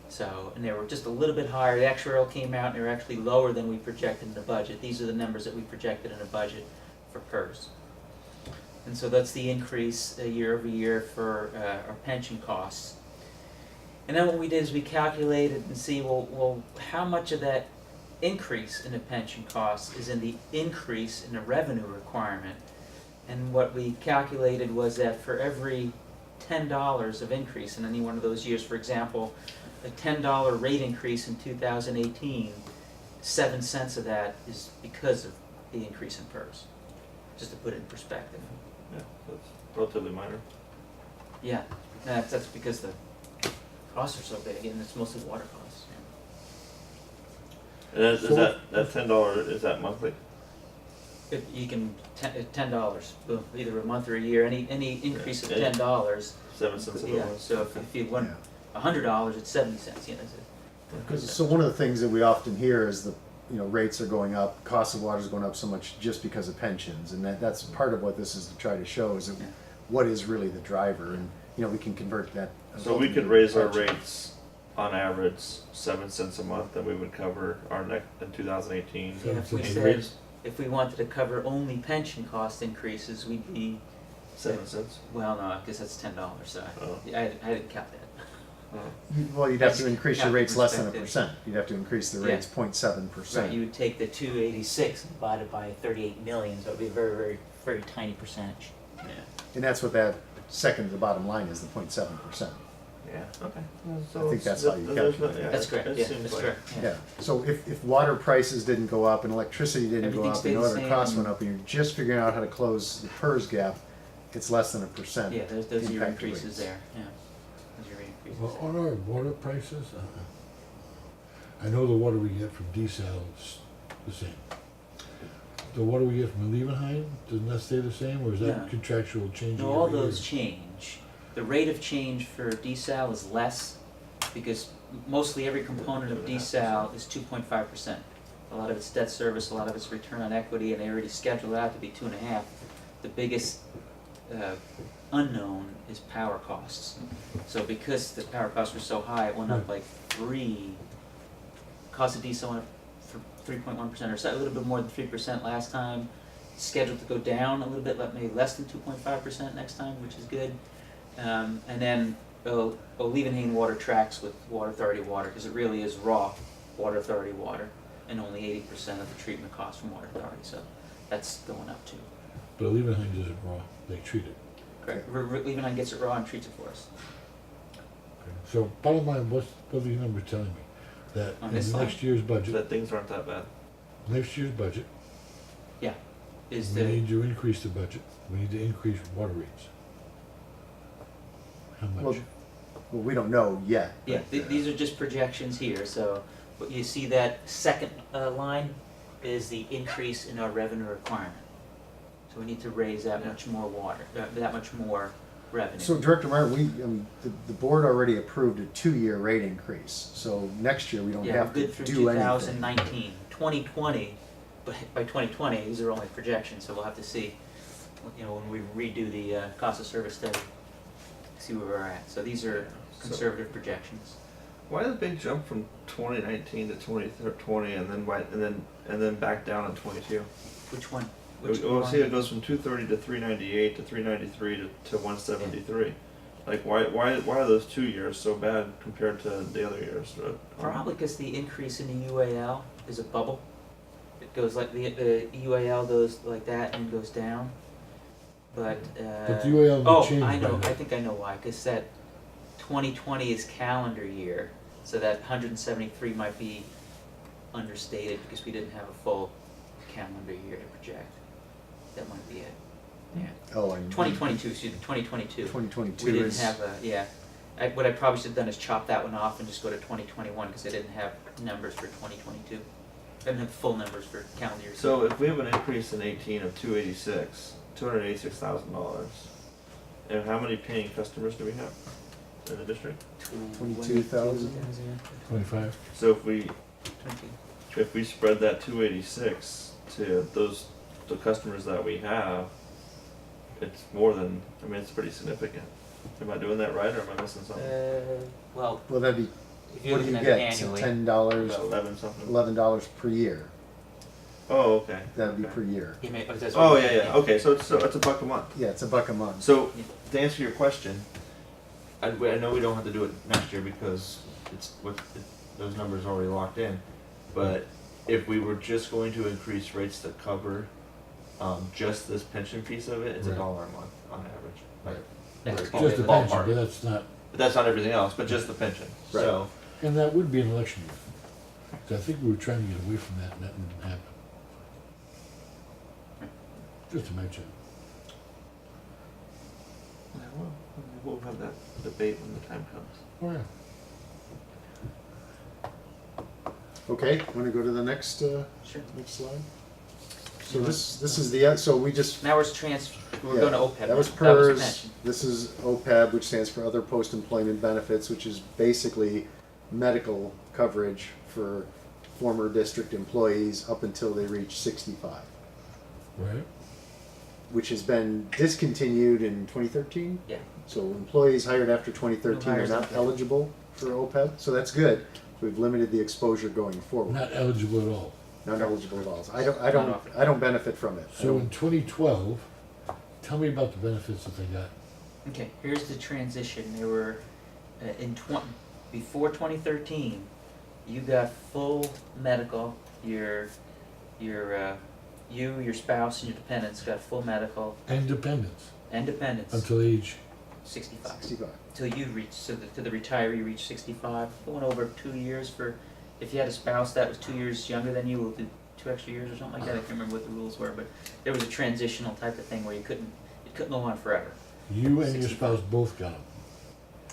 So, and they were just a little bit higher. The actuarial came out and they were actually lower than we projected in the budget. These are the numbers that we projected in the budget for PERS. And so that's the increase year over year for our pension costs. And then what we did is we calculated and see, well, how much of that increase in the pension costs is in the increase in the revenue requirement. And what we calculated was that for every $10 of increase in any one of those years, for example, a $10 rate increase in 2018, 7 cents of that is because of the increase in PERS, just to put it in perspective. Yeah, that's relatively minor. Yeah, that's because the costs are so big, and it's mostly water costs. And is So that $10, is that monthly? If you can, $10, boom, either a month or a year, any increase of Yeah. $10. 7 cents a Yeah, month. so if you want $100, it's 70 cents, you know. So one of the things that we often hear is rates are going up, cost of water is going up so much just because of pensions, and that's part of what this is to try to show is that Yeah. what is really the driver, and we can convert that. So we could raise our rates on average 7 cents a month, and we would cover our in 2018 Yeah, if we said, increase if we wanted to cover only pension cost increases, we'd be, 7 cents. well, no, I guess that's $10, so Oh. I didn't count that. Well, you'd have to increase your Yeah, rates less than a perspective. %. You'd have to increase the Yeah. rates 0.7%. Right, you would take the 286 and divide it by 38 million, so it would be a very, very, very tiny percentage. Yeah. And that's what that second to the bottom line is, the 0.7%. Yeah, okay. I think that's how you calculate it. That's correct, it yeah, seems that's like- correct. Yeah, so if water prices didn't go up and electricity didn't go Everything up stayed and the other same costs and- went up and you're just figuring out how to close the PERS gap, it's less than 1%. Yeah, those are your impact to increases rates. there, yeah. Those are your increases. Well, on our water prices, I know the water we get from desal is the same. The water we get from Liebenheim, doesn't that stay the same, or is that No. contractual changing No, all every year? those change. The rate of change for desal is less because mostly every component of desal is 2.5%. A lot of it's debt service, a lot of it's return on equity, and they already scheduled it out to be 2.5. The biggest unknown is power costs. So because the power costs were so high, it went up like cost of desal went up for 3.1% or so, a little bit more than 3% last time. Scheduled to go down a little bit, maybe less than 2.5% next time, which is good. And then Liebenhain water tracks with Water Authority water because it really is raw Water Authority water. and only 80% of the treatment costs from water authority, so that's going up too. But Lebanon does it raw, they treat it. Correct. Lebanon gets it raw and treats it for us. Okay. So bottom line, what are these numbers telling me? That On in this slide? next year's budget, That things aren't that bad. next year's budget, Yeah, is we the, need to increase the budget, we need to increase water rates. How Well, much? well, we don't know yet. yeah, but, these are just projections here, so, but you see that second line is the increase in our revenue requirement. So we need to raise that much more water, that much more revenue. So Director Martin, the board already approved a 2-year rate increase, so next year we don't Yeah, have we're to good through do anything. 2019. 2020, but by 2020, these are only projections, so we'll have to see, you know, when we redo the cost of service study, see where we're at. So these are conservative projections. Why the big jump from 2019 to 2020 and then back down in 22? Which one? Well, see, it goes from 230 to 398 to 393 to 173. Like, why are those 2 years so bad compared to the other years? Probably because the increase in the UAL is a bubble. It goes like the UAL goes like that and goes down. But But the UAL will change I know. by I think I know why. Because that 2020 is calendar year, so that 173 might be understated because we didn't have a full calendar year to project. That might be it. Yeah. Oh, and 2022. Excuse me. 2022. 2022 We didn't is, have a, yeah. What I probably should have done is chop that one off and just go to 2021 because I didn't have numbers for 2022. I didn't have full numbers for calendar year. So if we have an increase in 18 of $286,000, and how many paying customers do we have in the district? 22,000. 25? So if we 22. spread that 286 to the customers that we have, it's more than, I mean, it's pretty significant. Am I doing that right, or am I missing something? Well, well, that'd be, if you're what do looking you at it get? So annually, $10, About 11 something. $11 per year. Oh, okay. That'd be Okay. per year. you may, that's Oh, what- yeah. Okay, so it's a buck a month. Yeah, it's $1 a month. So to answer your question, I know we don't have to do it next year because those numbers are already locked in. But if we were just going to increase rates to cover just this pension piece of it, it's Right. $1 a month on average. Like, That's Right. probably Just the the pension, ballpark. but that's not, but that's not everything else, but just the pension. Right. So and that would be an election year. So I think we were trying to get away from that and that didn't happen. Just to mention. yeah, well, we'll have that debate when the time comes. Oh, yeah. Okay, want to go to the next Sure. next slide? So this is the, so we just, Now we're yeah, going to OPEB. that was now. PERS, pension. this is OPEB, which stands for Other Post-Employment Benefits, which is basically medical coverage for former district employees up until they reach 65, Right? which has been discontinued in 2013. Yeah. So employees hired after 2013 No are hires not after. eligible for OPEB, so that's good. We've limited the exposure going forward. Not eligible at all. Not eligible at all. So I Not don't benefit from it. I So don't- in 2012, tell me about the benefits that they got. Okay, here's the transition. There were before 2013, you got full medical. Your spouse, and your dependents got full medical And dependents and dependents until age. 65. 65. Till you reach, to the retiree reach 65. It went over 2 years for, if you had a spouse that was 2 years younger than you, we'll do 2 extra years or something like that. I can't remember what the rules were, but there was a transitional type of thing where it couldn't go on forever. You and your 65. spouse both got them.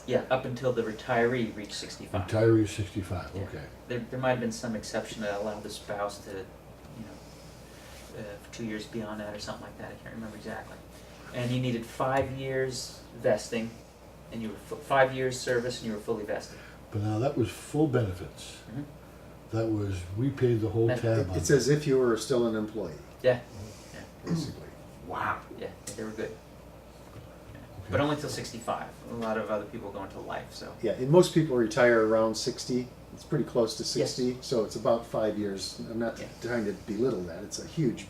Yeah, up until the retiree reached 65. Retiree 65, Yeah. okay. There might have been some exception that allowed the spouse to, for 2 years beyond that or something like that. I can't remember exactly. And you needed 5 years vesting, and you were 5 years service, and you were fully vested. But now that was full benefits. Mhm. That was, we paid the whole That- tab on It's it. as if you were still an employee, Yeah, basically. Wow. yeah, they were good. But only till 65. A lot of other people go into life, so. Yeah, and most people retire around 60. It's pretty close to 60, so it's about 5 years. I'm not Yeah. trying to belittle that. It's a huge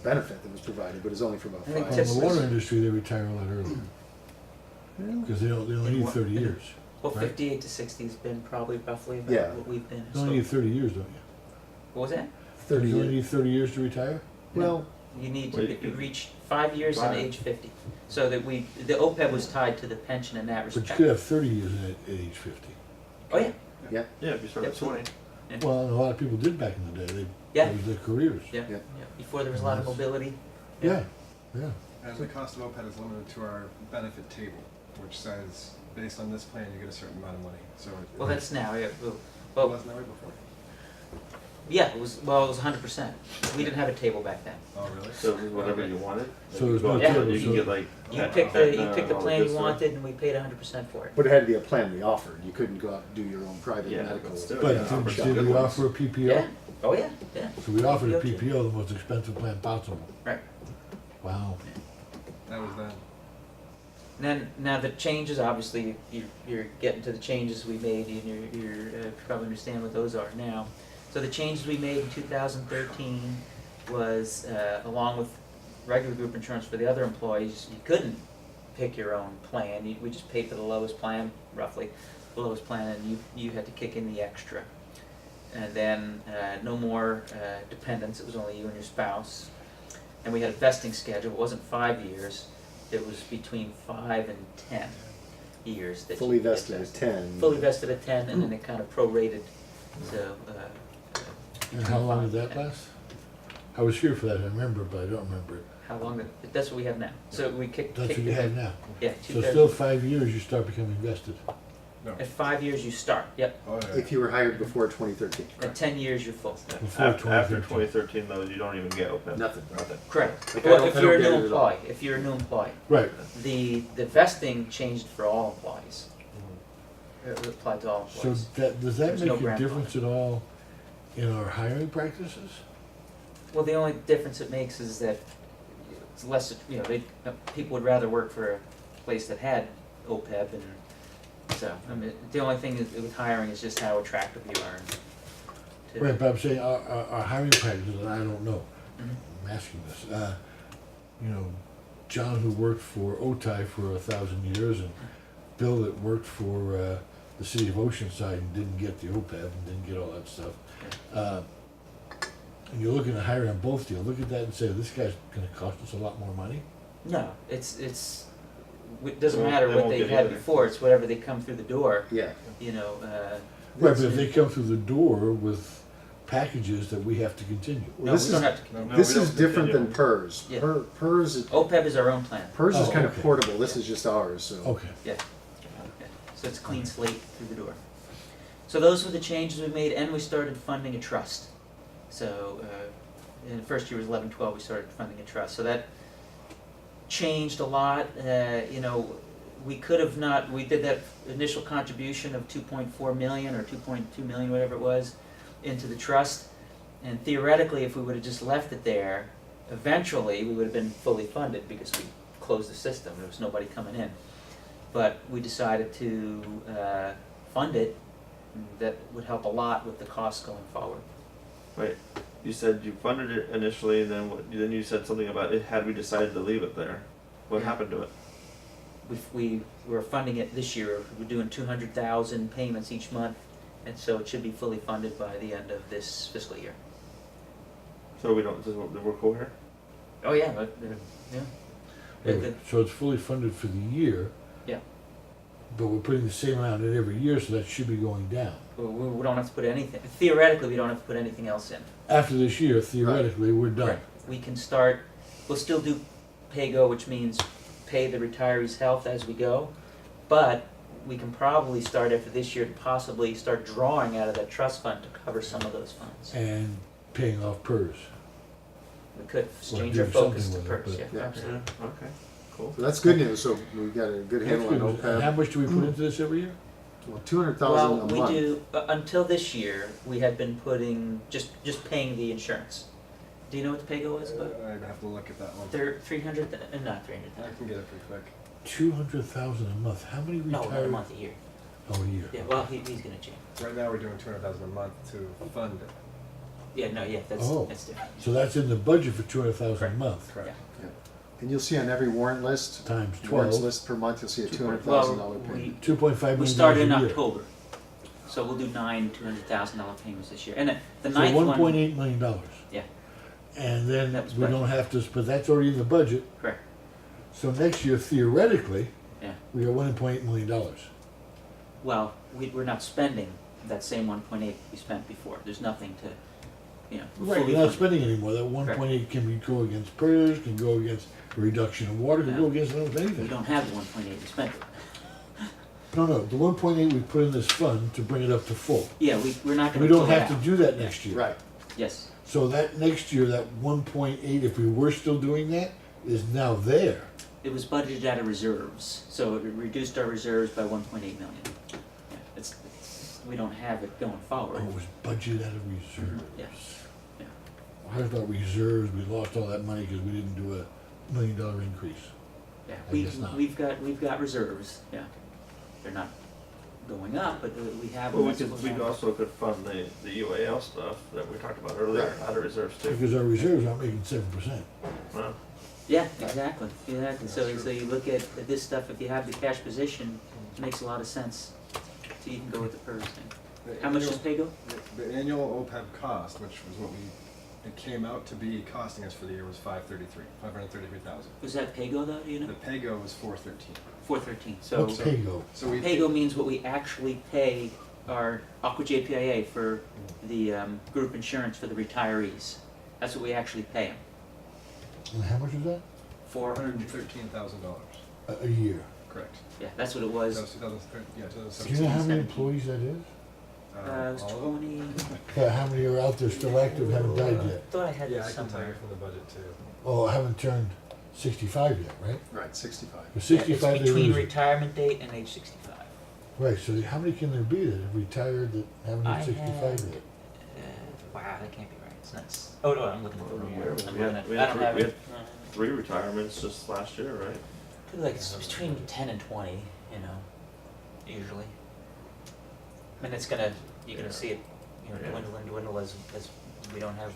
benefit that was provided, but it's only for about I think 5 In years. the typically- water industry, they retire a lot earlier, because they only need 30 years. Well, Right. 58 to 60 has been probably roughly about Yeah. what we've been. You only need 30 years, don't you? What was that? 30 You only years. need 30 years to retire? Well, You need Well, to you could- reach 5 years and Five. age 50. So that the OPEB was tied to the pension in that But you respect. could have 30 years at age 50. Oh yeah, yeah, Yeah, if you start at Absolutely. 20. Well, and a lot of people did back in the day. Yeah. That was their careers. yeah, Yeah. yeah. Before there was a lot of Yes. mobility. Yeah, yeah. And the cost of OPEB is limited to our benefit table, which says, based on this plan, you get a certain amount of money. So Well, that's now. Yeah. it Well, wasn't that way before. yeah. It was. Well, it was 100%. We didn't have a table back then. Oh, really? So it was whatever you wanted. So Like, there's you go no out there table, and you can so- get like. You pet- picked pet the nut and all plan good you stuff. wanted, and we paid 100% for it. but it had to be a plan we offered. You couldn't go out and do your own private Yeah, medical. but still, But yeah, did, opportunity. did Good we ones. offer a PPO? Yeah. Oh yeah. Yeah. So we offered a PPO too. PPO, the most expensive plan possible. Right. Wow. That was then. Then now the changes, obviously, you're getting to the changes we made, and you probably understand what those are now. So the changes we made in 2013 was, along with regular group insurance for the other employees, you couldn't pick your own plan. We just paid for the lowest plan, roughly, the lowest plan, and you had to kick in the extra. And then no more dependents, it was only you and your spouse. And we had a vesting schedule, it wasn't 5 years, it was between 5 and 10 years. That Fully you get vested at 10. Fully vested at 10, and then it kind of prorated, so. And how long did that 10. last? I was here for that, I remember, but I don't remember it. How long, that's what we have now. So we kicked. That's what you it- have now. Yeah, So 2/3. still 5 years, you start becoming vested. No. At 5 years you start, yep. Oh, yeah. If you were hired before 2013. At 10 years you're full. Before After 2013. 2013 though, you don't even get OPEB. Nothing. Nothing. Correct. Like, I Well, don't- if I you're a don't get new it at all. employee, if you're a new employee. Right. The vesting changed for all employees. It applied to all So employees. does that There's no make a grandfather. difference at all in our hiring practices? Well, the only difference it makes is that it's less, people would rather work for a place that had OPEB, and so, I mean, the only thing with hiring is just how attractive you are. to- Right, but I'm saying our hiring practices, and I don't know, Mhm. I'm asking this. You know, John who worked for OTI for 1,000 years, and Bill that worked for the city of Oceanside and didn't get the OPEB and didn't get all that stuff. And you're looking to hire on both deals, look at that and say, this guy's gonna cost us a lot more money? No, it doesn't Well, matter they what won't they've get had either. before, it's whatever they come through the door, Yeah. you know, Right, but if they come through the door with packages that we have to continue. Well, no, this we is don't have to. No, this we is don't different than continue. PERS. Yeah. PERS is OPEB is our own plan, PERS is Oh, kind of okay. portable. This is just ours. So Okay. yeah. So it's a clean slate through the door. So those were the changes we made, and we started funding a trust. So in the first year was 11-12, we started funding a trust. So that changed a lot. We could have not, we did that initial contribution of 2.4 million or 2.2 million, whatever it was, into the trust. And theoretically, if we would have just left it there, eventually we would have been fully funded because we closed the system. There was nobody coming in. But we decided to fund it. That would help a lot with the costs going forward. Wait, you said you funded it initially, and then then you said something about it. Had we decided to leave it there, what Yeah. happened to it? We were funding it this year. We're doing 200,000 payments each month, and so it should be fully funded by the end of this fiscal year. So we don't. We're cool here. Oh yeah, yeah. Wait, The- so it's fully funded for the year, Yeah. but we're putting the same amount in every year, so that should be going down. We don't have to put anything. Theoretically, we don't have to put anything else in. After this year, theoretically, we're done. Right. We can start. We'll still do pay-go, which means pay the retirees' health as we go, but we can probably start after this year to possibly start drawing out of that trust fund to cover some of those funds. And paying off PERS. We could Or change our doing focus to something with it, PERS, but- yeah, Yeah. absolutely. Okay. Cool. So that's good news. So we've got a good handle on And how OPEB. much do we put into this every year? Well, 200,000 Well, a we month. do, until this year, we had been putting, just paying the insurance. Do you know what the pay-go is, bud? I'd have to look at that one. They're 300, not 300, I can get it pretty quick. 200,000 a month. How many no, not a retired? month, a year. Oh, a year. Yeah, well, he's gonna change. Right now, we're doing 200,000 a month to fund it. Yeah, no, yeah, Oh. that's different. So that's in the budget for 200,000 a month, Correct. Yeah. And you'll see on every warrant list, times warrants 12, list per month, you'll see a Well, $200,000 payment. we $2.5 million started in a year. October. So we'll do nine $200,000 payments this year. And the So ninth one. $1.8 million. Yeah, And then That was we don't have to, but that's already in the budget. correct. So next year, theoretically, Yeah. we got $1.8 million. Well, we're not spending that same 1.8 we spent before. There's nothing to, you know. Right, fully we're not funded. spending anymore. That 1.8 can be go against PERS, can go against a reduction of water, can No. go against almost We anything. don't have the 1.8 we spent. No, the 1.8 we put in this fund to bring it up to full. Yeah, we're not gonna We pull don't it have to out. do that next year. Right. Yes, So that next year, that 1.8, if we were still doing that, is now there. it was budgeted out of reserves, so it reduced our reserves by 1.8 million. Yeah, we don't have it going Oh, forward. it was budgeted out of reserves. Yeah. Yeah. I thought reserves, we lost all that money because we didn't do a $1 million increase. Yeah, I guess not. we've got reserves, yeah. They're not going up, but we have. Well, that's what we have. also could fund the UAL stuff that we talked about earlier Right. out of reserves too. Because our reserves aren't making 7%. Well, Yeah, exactly. So That's true. you look at this stuff, if you have the cash position, it makes a lot of sense. So you can go with the PERS thing. How much does PAYGO? The annual OPEB cost, which was what it came out to be costing us for the year, was 533,000. Was that PAYGO though, do you The know? PAYGO was 413. 413. So What's PAYGO? So we PAYGO means what we actually pay our Aqua JPIA for the group insurance for the retirees. That's what we actually pay them. And how much is that? $413,000. A year. Correct. Yeah, that's what it That was. was 2013. Yeah, 2017. Do you know how many 17. employees that is? It was all of them? 20. Yeah, how many are out there still active, haven't died yet? I thought I had Yeah, this I can tell somewhere. you from the budget too. Oh, haven't turned 65 yet, right? Right, 65. For Yeah, 65 it's they between lose. retirement date and age 65. Right, so how many can there be that have retired that haven't I hit 65 have- yet? Wow, that can't be right. It's nuts. Oh no, I'm looking at the wrong Yeah, year. we I'm had- looking at. we I had don't three- have we it. 3 retirements just last year, right? Like it's between 10 and 20, you know, usually. And it's gonna, you're gonna see it, you know, Yeah. dwindle as we don't have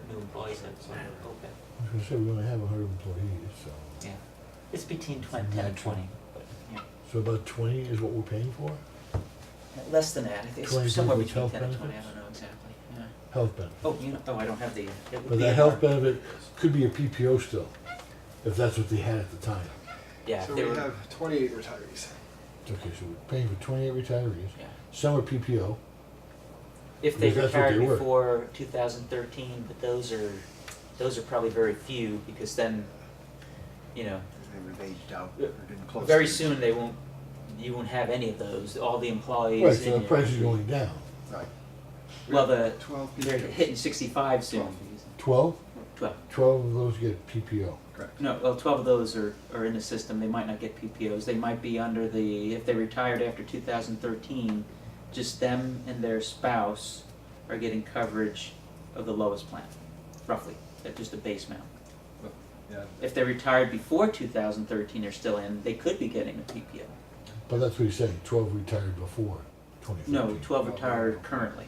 new employees at OPEB. I was gonna say, we only have 100 employees, so. Yeah, it's between 10 and 20, but yeah, So about 20 is what we're paying for? less than that. I think 20 it's somewhere with between health 10 and 20. I benefits? don't know exactly. Yeah. Health benefit. Oh, you know, I don't have the. It would But be that in health our- benefit could be a PPO still, if that's what they had at the time. Yeah, So if they we were. have 28 retirees. Okay, so we're paying for 28 retirees. Yeah. Some are PPO. If they Because that's what retired they were. before 2013, but those are probably very few because then, you know, They were aged out, or getting close. very to- soon you won't have any of those. All the employees. Right, so in the your- price is going down. Right. Well, We have the 12 they're PPOs. hitting 65 soon. 12? 12. 12 of those get PPO. Correct. No, well, 12 of those are in the system. They might not get PPOs. They might be under the, if they retired after 2013, just them and their spouse are getting coverage of the lowest plan, roughly, at just a base amount. But, yeah. If they retired before 2013, they're still in, they could be getting a PPO. But that's what he's saying, 12 retired before 2013. No, 12 retired currently.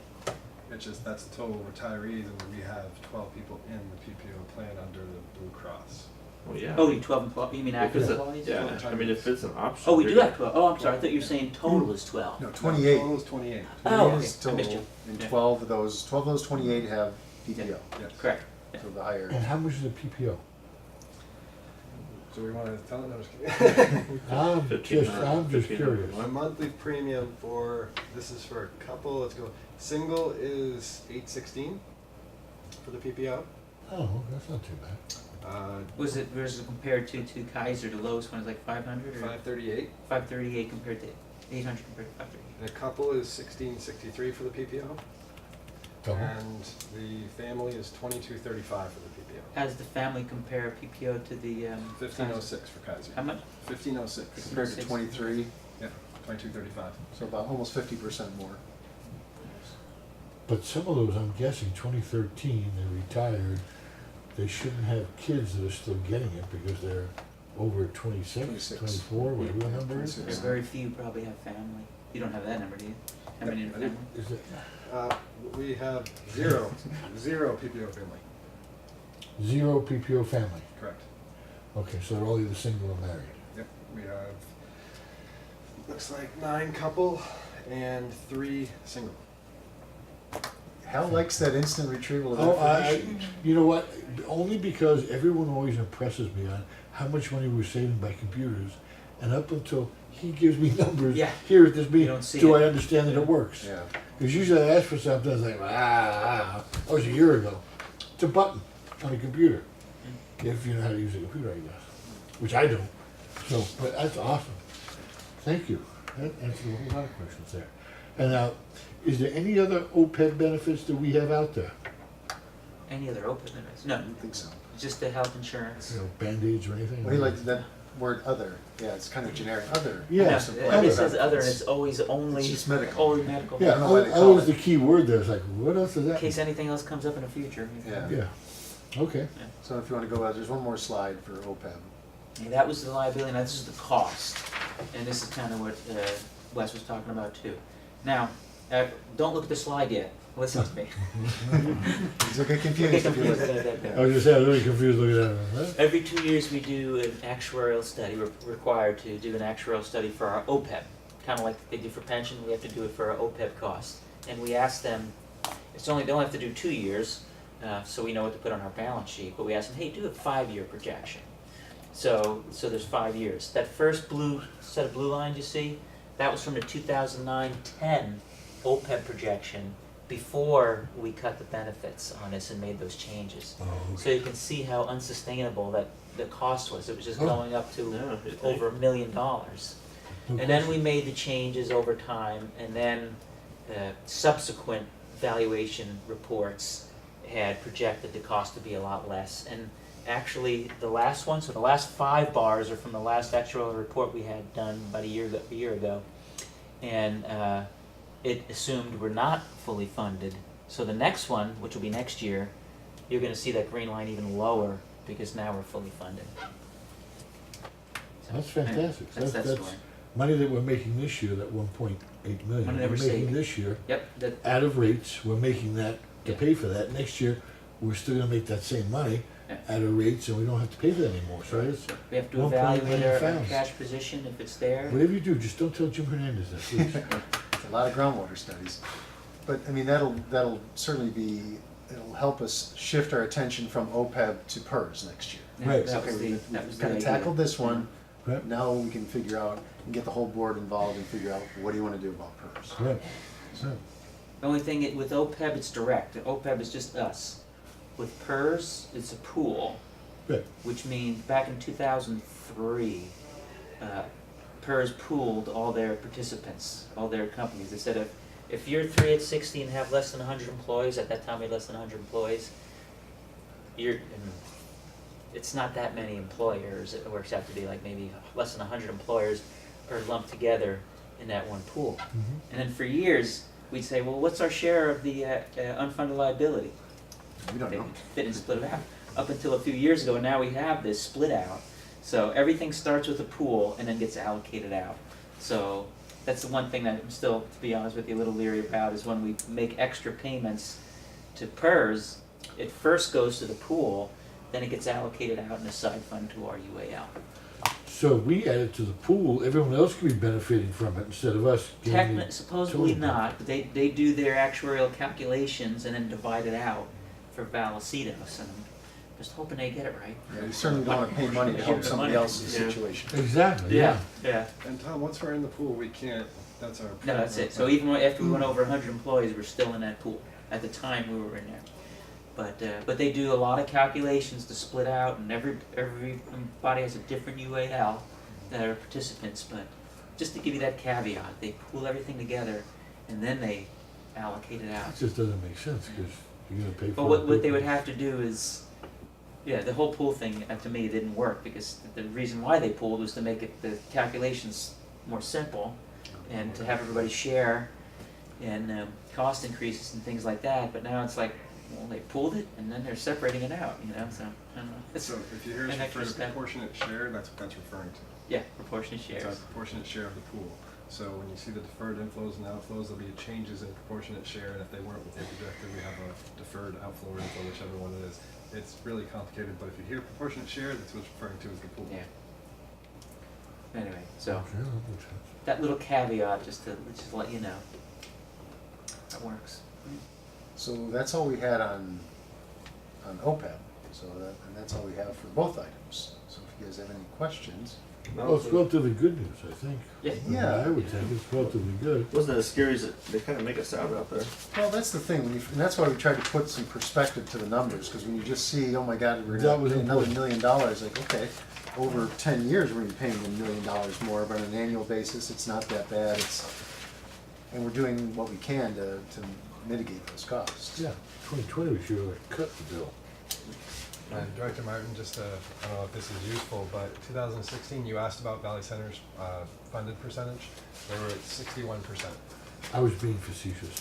It's just, that's the total retirees, and we have 12 people in the PPO plan under the Blue Cross. Well, yeah. Oh, you 12 employees, you mean If active it's a- employees? Yeah, I mean, if it's an option. Oh, we do you're have 12. Oh, I'm sorry, I thought you were saying total is 12. No, No, 28. total is 28. Oh, 28 okay. is I missed total, you. and Yeah. 12 of those 28 have PPO. Yes. Correct. So the higher. And how much is the PPO? So we want to tell it? No, just kidding. I'm 15, just 15. curious. My monthly premium for, this is for a couple, let's go, single is $816 for the PPO. Oh, that's not too bad. Was it compared to Kaiser, the lowest one is like 500 or 538. 538 compared to 800 compared to 538? And a couple is $1663 for the PPO. Double? And the family is $2235 for the PPO. How does the family compare PPO to the 1506 for Kaiser. How much? 1506. Compared to 23, Yeah, 2235. so about almost 50% more. But some of those, I'm guessing, 2013, they retired, they shouldn't have kids that are still getting it because they're over 26, 26. 24, whatever the number is. 26. Very few probably have family. You don't have that number, do you? How many in I family? think- Is it We have zero PPO family. 0 PPO family? Correct. Okay, so they're all either single or married. Yep, we have, looks like 9 couple and 3 single. Hal likes that instant retrieval of Oh, information. you know what? Only because everyone always impresses me on how much money we're saving by computers, and up until he gives me numbers Yeah. here at this You meeting, don't see do it. I understand that it works? Yeah. Because usually I ask for something, it's like, that was a year ago. It's a button on a computer, if you know how to use a computer, I guess, which I don't. So, but that's awesome. Thank you. That answers a whole lot of questions there. And now, is there any other OPEB benefits that we have out there? Any other open limits? No, I don't think so. just the health insurance. You know, Band-Aids or anything? Well, he liked that word other. Yeah, it's kind of generic. Other. Yeah. No, Some it other says other, and benefits. it's always only. It's just medical. Only medical. Yeah, I don't know why they that call was it. the key word there. It's like, what else is In that? case anything else comes up in the future. Yeah. Yeah, okay. So if you want to go out, there's one more slide for OPEB. And that was the liability, and this is the cost. And this is kind of what Wes was talking about too. Now, don't look at the slide yet. Listen to me. He'll get confused Get if you confused look with at it. that. I was just saying, I was really confused looking at it. Huh? Every 2 years we do an actuarial study. We're required to do an actuarial study for our OPEB. Kind of like they do for pension, we have to do it for our OPEB costs. And we ask them, they only have to do 2 years, so we know what to put on our balance sheet. But we ask them, hey, do a 5-year projection. So there's 5 years. That first set of blue lines you see, that was from the 2009-10 OPEB projection before we cut the benefits on this and made those changes. Oh, So you can see how unsustainable that the cost was. It was just Oh. going up to Yeah, over $1 million. And then we made the changes over time, and then subsequent valuation reports had projected the cost to be a lot less. And actually, the last one, so the last 5 bars are from the last actual report we had done about a year ago. And it assumed we're not fully funded. So the next one, which will be next year, you're gonna see that green line even lower because now we're fully funded. So, That's fantastic. That's that That's story. money that we're making this year, that 1.8 million. Money that We're we're making saving. this year, Yep, that, out of rates, we're making that to Yeah. pay for that. Next year, we're still gonna make that same money Yeah. out of rates, and we don't have to pay for that anymore. So it's, we have to 1.9 evaluate our pounds. cash position if it's there. whatever you do, just don't tell Jim Hernandez that, please. It's a lot of groundwater studies. But, I mean, that'll certainly be, it'll help us shift our attention from OPEB to PERS next year. Yeah, Right. That was Okay, that was we've the kind of idea. tackled this one. Right, Now we can figure out and get the whole board involved and figure out what do you want to do about PERS. right. So, The only thing, with OPEB, it's direct. OPEB is just us. With PERS, it's a pool, Right. which means back in 2003, PERS pooled all their participants, all their companies. They said if you're 3 at 60 and have less than 100 employees, at that time we had less than 100 employees, it's not that many employers. It works out to be like maybe less than 100 employers are lumped together in that one pool. mhm. And then for years, we'd say, well, what's our share of the unfunded liability? We don't know. They didn't split it out. Up until a few years ago, now we have this split out. So everything starts with a pool and then gets allocated out. So that's the one thing that I'm still, to be honest with you, a little leery about is when we make extra payments to PERS, it first goes to the pool, then it gets allocated out in a side fund to our UAL. So if we add it to the pool, everyone else could be benefiting from it instead of us getting the Supposedly total not, but they do their actuarial calculations and then divide it out for Vallecitos, and I'm just hoping they get it right. Yeah, we certainly don't want to pay money to help somebody else's Yeah. situation. Exactly, yeah. Yeah. And Tom, once we're in the pool, we can't, that's our. No, that's it. So even after we went over 100 employees, we're still in that pool at the time we were in there. But they do a lot of calculations to split out, and everybody has a different UAL that are participants. But just to give you that caveat, they pool everything together, and then they allocate it out. It just doesn't make sense, because you're gonna pay for But it. what they would have to do is, yeah, the whole pool thing to me didn't work because the reason why they pooled was to make it the calculations more simple and to have everybody share in cost increases and things like that. But now it's like, well, they pooled it and then they're separating it out, you know. So I don't know. It's So if you hear us an refer extra to step. proportionate share, that's what that's referring to. Yeah, proportionate It's shares. our proportionate share of the pool. So when you see the deferred inflows and outflows, there'll be changes in proportionate share, and if they weren't what they projected, we have a deferred outflow or inflow, whichever one it is. It's really complicated, but if you hear proportionate share, that's what it's referring to as the pool. Yeah. Anyway, so Okay, that makes sense. that little caveat, just to let you know. That works. So that's all we had on OPEB. So that's all we have for both items. So if you guys have any questions. Well, it's relatively good news, I think. Yeah. Yeah. I would think it's relatively good. Wasn't as scary as they kind of make it sound out there. Well, that's the thing, and that's why we tried to put some perspective to the numbers, because when you just see, oh my God, we're That gonna was pay another important. $1 million, like, okay, over 10 years, we're gonna be paying $1 million more, but on an annual basis, it's not that bad, and we're doing what we can to mitigate those costs. Yeah, 2020, we should have cut the bill. And Director Martin, just I don't know if this is useful, but 2016, you asked about Valley Center's funded percentage. They were at 61%. I was being facetious.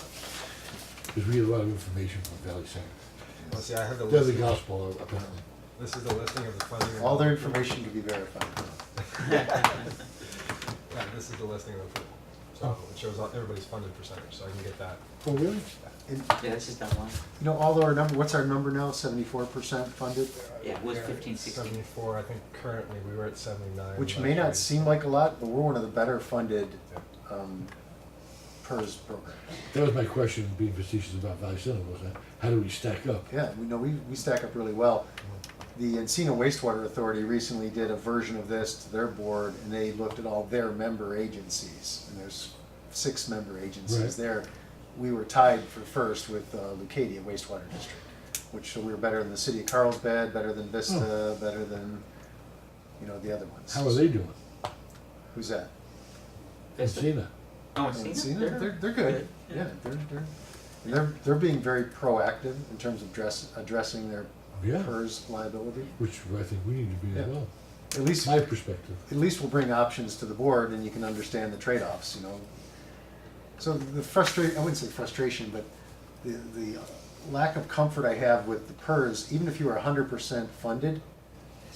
Because we get a lot of information from Valley Center. Well, see, I have the They're the listing. gospel, apparently. This is the listing of the funding. All their information can be verified. Yeah, this is the listing of the, so it shows everybody's funded percentage, so I can get that. Oh, really? And, Yeah, that's just that one. you know, all our number, what's our number now, 74% funded? Yeah, it was 15, 16. 74, I think currently we were at 79. Which last may year. not seem like a lot, but we're one of the better funded PERS programs. That was my question, being facetious about Valley Center, was that, how do we stack up? Yeah, we know we stack up really well. The Encino Wastewater Authority recently did a version of this to their board, and they looked at all their member agencies, and there's 6 member agencies Right. there. We were tied for first with Leucadia Wastewater District, which so we were better than the city of Carlsbad, better than Vista, better than, you know, the other ones. How are they doing? Who's that? Vista? Encina. Oh, Encina? Encina? They're good. Yeah, they're being very proactive in terms of addressing their Yeah, PERS liability. which I think we need to be as Yeah. well. At least My perspective. we'll bring options to the board, and you can understand the trade-offs, you know. So I wouldn't say frustration, but the lack of comfort I have with the PERS, even if you were 100% funded,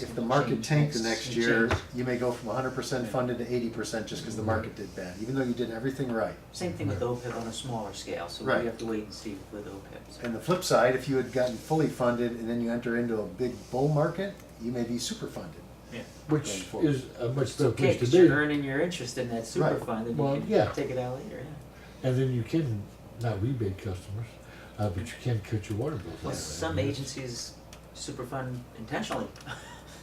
if the market tanked the next year, you may go from 100% funded to 80% just because the market did bad, even though you did everything right. Same thing with OPEB on a smaller scale, so Right. we have to wait and see with OPEB. So. And the flip side, if you had gotten fully funded and then you enter into a big bull market, you may be super funded. Yeah. Which Going forward. is a much It's better okay, place to because be. you're earning your interest in that super Right. fund, and Well, you can yeah. take it out later, yeah. And then you can, not rebate customers, but you can cut your water bills. Well, that way. some agencies super fund intentionally.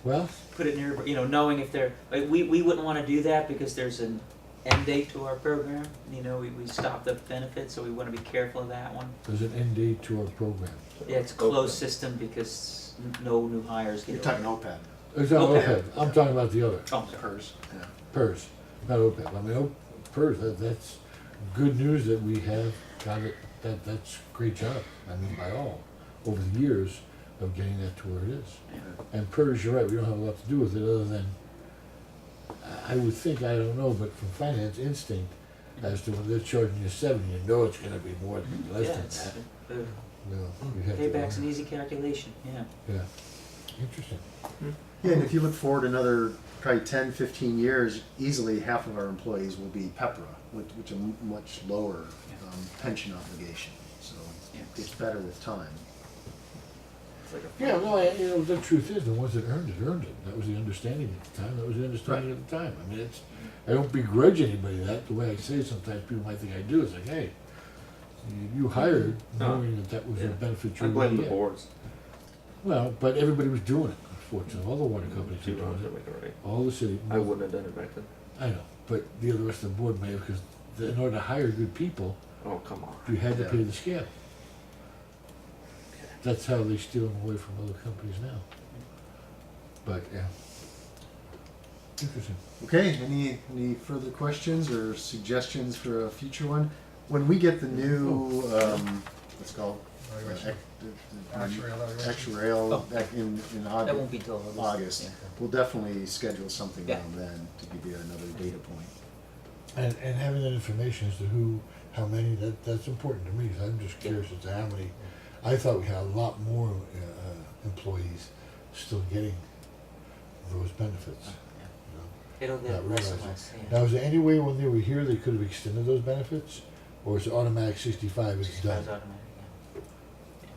Well, Put it near, knowing if they're, like, we wouldn't wanna do that because there's an end date to our program. We stop the benefits, so we wanna be careful of that one. there's an end date to our program. Yeah, it's a closed system because no new hires get. You're talking OPEB, It's not Okay. OPEB, I'm talking about the other, Oh, sorry. PERS, yeah. PERS, not OPEB. I mean, PERS, that's good news that we have got it, that's great job, I mean, by all, over the years of getting that to where it is. And PERS, you're right, we don't have a lot to do with it other than, I would think, I don't know, but from finance instinct, as to when they're charging you 7, you know it's gonna be more than, less Yeah, than it's, that. the You know, you have to- payback's an easy calculation, yeah. Yeah, interesting. Yeah, and if you look forward another probably 10, 15 years, easily half of our employees will be PEPRA, which a much lower pension obligation. So Yeah. it's better with time. It's like a Yeah, no, the truth is, the ones that earned it. That was the understanding at the time, that was the understanding at the time. I mean, I don't begrudge anybody that, the way I say it, sometimes people might think I do, it's like, hey, you hired knowing that was a Yeah. benefit you I were blame gonna the get. boards. Well, but everybody was doing it, unfortunately, all the water companies were Too doing long to it, make it right. all the city. I wouldn't have done it back then. I know, but the other rest of the board may have, because in order to hire good people, Oh, come on. you had to Yeah. pay the scale. That's how they steal them away from other companies now. But, yeah. Interesting. Okay, any further questions or suggestions for a future one? When we get the new, what's it called? Evaluation. The Actuarial evaluation. Actuarial Oh. back in That August. won't be till August. Yeah. We'll definitely schedule something Yeah. around then to give you another data point. And having that information as to who, how many, that's important to me, because I'm just curious as to how many. I thought we had a lot more employees still getting those benefits. you know, It'll get not less and realizing. less, yeah. Now, is there any way when they were here, they could have extended those benefits? Or is it automatic 65, it's 65 done? is automatic, yeah.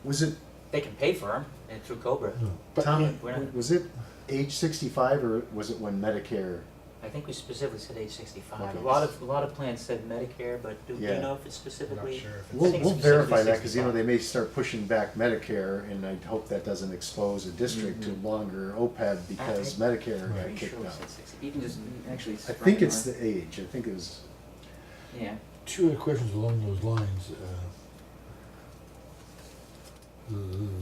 Was it, They can pay for them through Cobra. No. But, Tom, we're not- was it age 65 or was it when Medicare I think we specifically said age 65. Okay. A lot of plans said Medicare, but do you Yeah. know if it's I'm not specifically? sure if We'll, think we'll specifically verify that, because, you know, 65. they may start pushing back Medicare, and I hope that doesn't expose a district to longer OPEB because I- Medicare got Right. Pretty kicked sure we out. said 60. You can just actually. I think it's the age, I think it was, Yeah. Two other questions along those lines.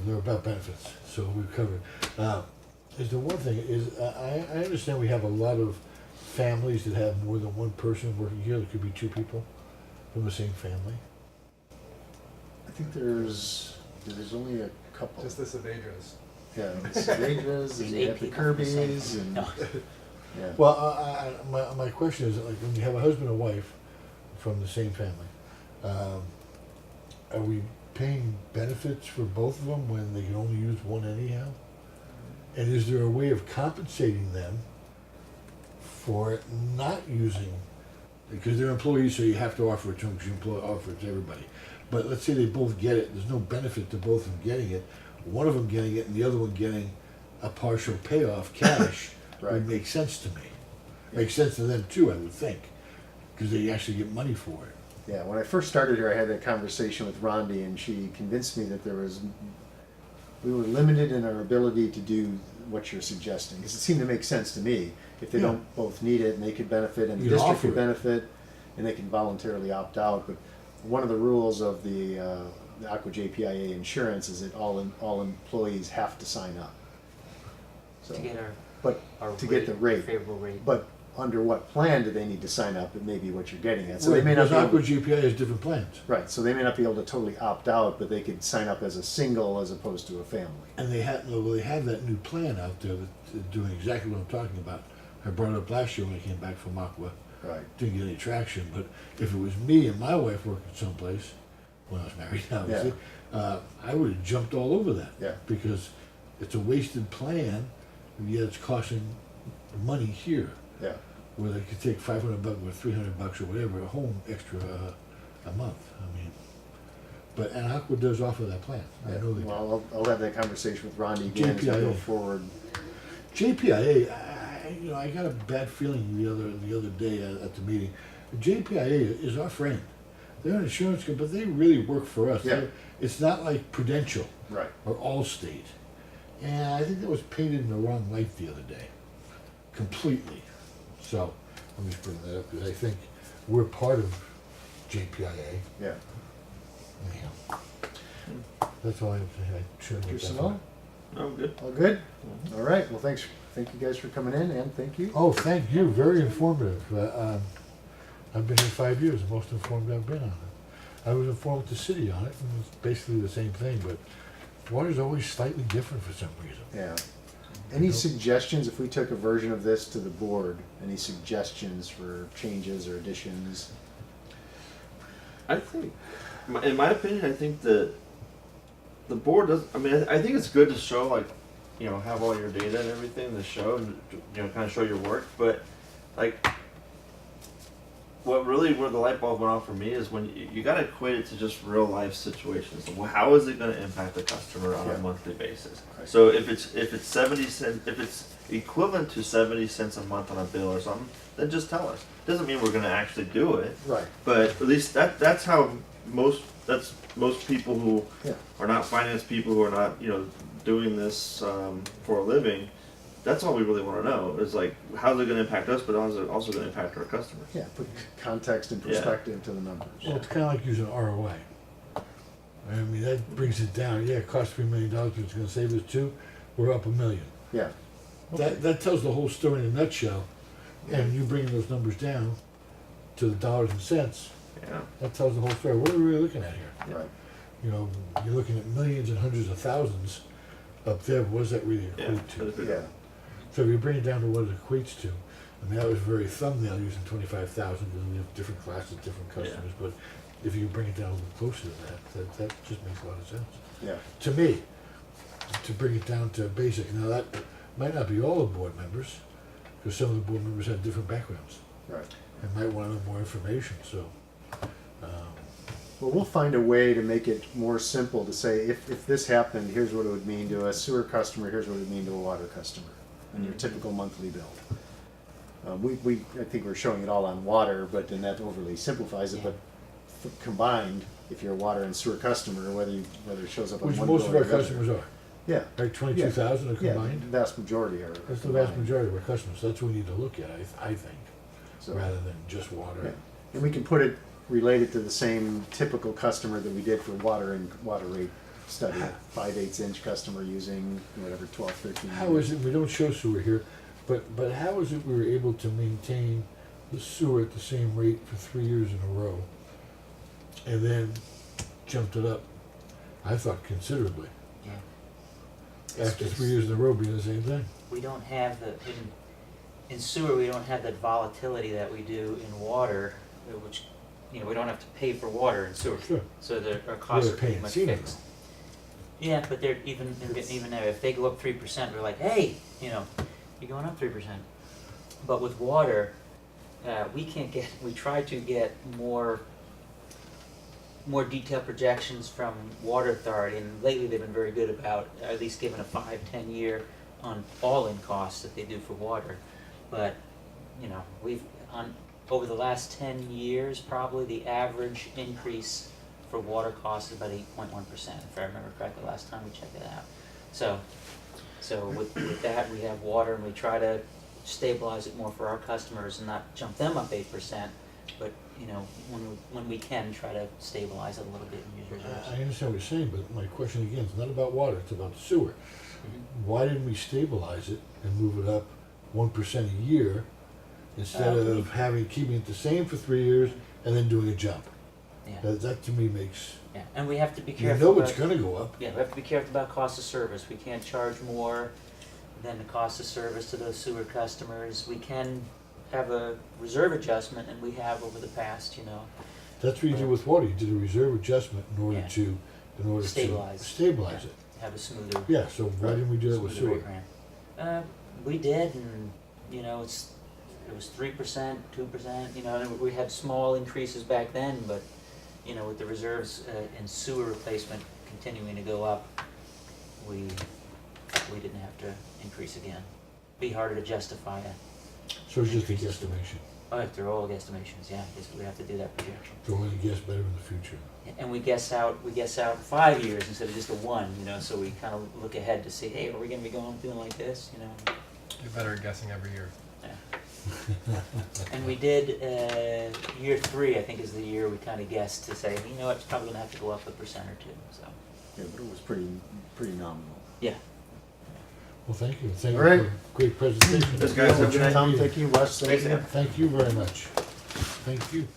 They're about benefits, so we've covered. Is the one thing is I understand we have a lot of families that have more than one person working here. There could be two people from the same family. I think there's only a couple. Just the Saavedras. Yeah, the Saavedras, There's and 8 you have the people from the same Kirby's, and, No. yeah. Well, my question is, like, when you have a husband and wife from the same family, are we paying benefits for both of them when they can only use one anyhow? And is there a way of compensating them for not using, because they're employees, so you have to offer it to them, because you offer it to everybody. But let's say they both get it, there's no benefit to both of them getting it, one of them getting it and the other one getting a partial payoff cash Right. would make sense to me. Makes sense to them too, I would think, because they actually get money for it. Yeah, when I first started here, I had a conversation with Rhonda, and she convinced me that we were limited in our ability to do what you're suggesting. Because it seemed to make sense to me. If they Yeah. don't both need it, and they could benefit, and the You district offer could it. benefit, and they can voluntarily opt out. But one of the rules of the Aqua JPIA insurance is that all employees have to sign up. So, To get but our to get the rate. favorable rate. But under what plan do they need to sign up? It may be what you're getting at. So Right, they may not because be able Aqua GPI has different plans. Right, so they may not be able to totally opt out, but they could sign up as a single as opposed to a family. And they have that new plan out there that's doing exactly what I'm talking about. I brought it up last year when I came back from Aqua. Right. Didn't get any traction, but if it was me and my wife working someplace, when I was married, obviously, I would have jumped all over that. Yeah. Because it's a wasted plan, and yet it's costing money here, Yeah, where they could take $500 or $300 or whatever, a home extra a month. I mean, and Aqua does offer that plan. I yeah. know they do. Well, I'll have that conversation with Rondi again as we go JPIA. forward. JPIA, I got a bad feeling the other day at the meeting. JPIA is our friend. They're an insurance company, but they really work for us. Yeah. It's not like Prudential Right. or Allstate. And I think that was painted in the wrong light the other day, completely. So I'm just bringing that up because I think we're part of JPIA. Yeah. Anyhow, that's all I have to say. I shouldn't Your let that Simone? No, I'm good. All good? All right, well, thank you guys for coming in, and thank you. Oh, thank you. Very informative. I've been here 5 years, the most informed I've been on it. I was informed with the city on it, and it's basically the same thing, but water's always slightly different for some reason. Yeah. Any Nope. suggestions, if we took a version of this to the board, any suggestions for changes or additions? I think, in my opinion, I think that the board does. I mean, I think it's good to show, like, you know, have all your data and everything to show, and you know, kind of show your work. But like, where the light bulb went off for me is when you got to equate it to just real life situations. Well, how is it going to impact the customer on Yeah. a monthly basis? Right. So if it's 70 cents, if it's equivalent to 70 cents a month on a bill or something, then just tell us. Doesn't mean we're going to actually do it. Right. But at least that's how most people who Yeah. are not finance people, who are not, you know, doing this for a living, that's all we really want to know is, like, how's it going to impact us, but how's it also going to impact our customers? Yeah, put context and Yeah. perspective to the numbers. Well, it's kind of like using ROI. I mean, that brings it down. Yeah, it costs $3 million, but it's going to save us $2. We're up $1 million. Yeah, That tells the whole story in a nutshell. And you bring those numbers down to the dollars and cents, Yeah. that tells the whole story. What are we really looking at here? right. You know, you're looking at millions and hundreds of thousands up there. What does that really Yeah. equate to? Yeah, So if you bring it down to what it equates to, I mean, that was very thumbnail using 25,000 because we have different classes, different customers. But if you bring it down a little closer to that just makes a lot of sense. yeah, To me, to bring it down to basic. Now that might not be all the board members, because some of the board members have different backgrounds right. and might want to know more information. So, Well, we'll find a way to make it more simple to say, if this happened, here's what it would mean to a sewer customer, here's what it would mean to a water customer, and your typical monthly bill. I think we're showing it all on water, but then that overly simplifies it, Yeah. but combined, if you're a water and sewer customer, whether it shows up on Which one most bill of or our the other. customers are, Yeah. right, 22,000 are Yeah, combined? the vast majority are. That's the vast combined. majority of our customers, that's what we need to look at, I think, So, rather than just yeah. water. And we can put it related to the same typical customer that we did for water and water rate study. 5/8 inch customer using whatever 12, 13. How is it, we don't show sewer here, but how is it we were able to maintain the sewer at the same rate for 3 years in a row? And then jumped it up, I thought considerably, Yeah. after 3 years in a row being the same thing. We don't have in sewer, we don't have that volatility that we do in water, which, you know, we don't have to pay for water in sewer. Sure. So our costs They're are pretty paying much FEMA. fixed. Yeah, but they're even now, if they go up 3%, we're like, hey, you know, you're going up 3%. But with water, we try to get more detailed projections from Water Authority, and lately they've been very good about at least giving a 5-10 year on all-in costs that they do for water. But, you know, over the last 10 years, probably the average increase for water costs is about 8.1%, if I remember correctly, last time we checked it out. So with that, we have water, and we try to stabilize it more for our customers and not jump them up 8%, but, you know, when we can, try to stabilize it a little bit and use reserves. I understand what you're saying, but my question again is not about water, it's about sewer. Mhm. Why didn't we stabilize it and move it up 1% a year instead of keeping it the same for 3 years and then doing a jump? Yeah, That to me makes, yeah, and we have to be you careful. know it's about- gonna go up. Yeah, we have to be careful about cost of service. We can't charge more than the cost of service to those sewer customers. We can have a reserve adjustment, and we have over the past, you know, That's what you did with water, you did a reserve adjustment in order Yeah. to Stabilize. stabilize it. have a smoother. Yeah, so why didn't we do that with smoother sewer? rate ramp. We did, and, you know, it was 3%, 2%, you know, and we had small increases back then, but, you know, with the reserves and sewer replacement continuing to go up, we didn't have to increase again. Be harder to justify it. So it's just a Increases. guesstimation, Oh, if they're all guesstimations, yeah, I guess we have to do that projection. so we're gonna guess better in the future. And we guess out 5 years instead of just a 1, you know, so we kind of look ahead to see, hey, are we gonna be doing like this, you know? You're better at guessing every year. Yeah. And we did, year 3, I think, is the year we kind of guessed to say, you know what, it's probably gonna have to go up 1% or 2, so. Yeah, but it was pretty nominal. Yeah. Well, thank you, thank you All right. for a great presentation. Thanks, guys. Have a good night. Tom, thank you, Wes, thank you. Thanks, Thank you very much. Thank you.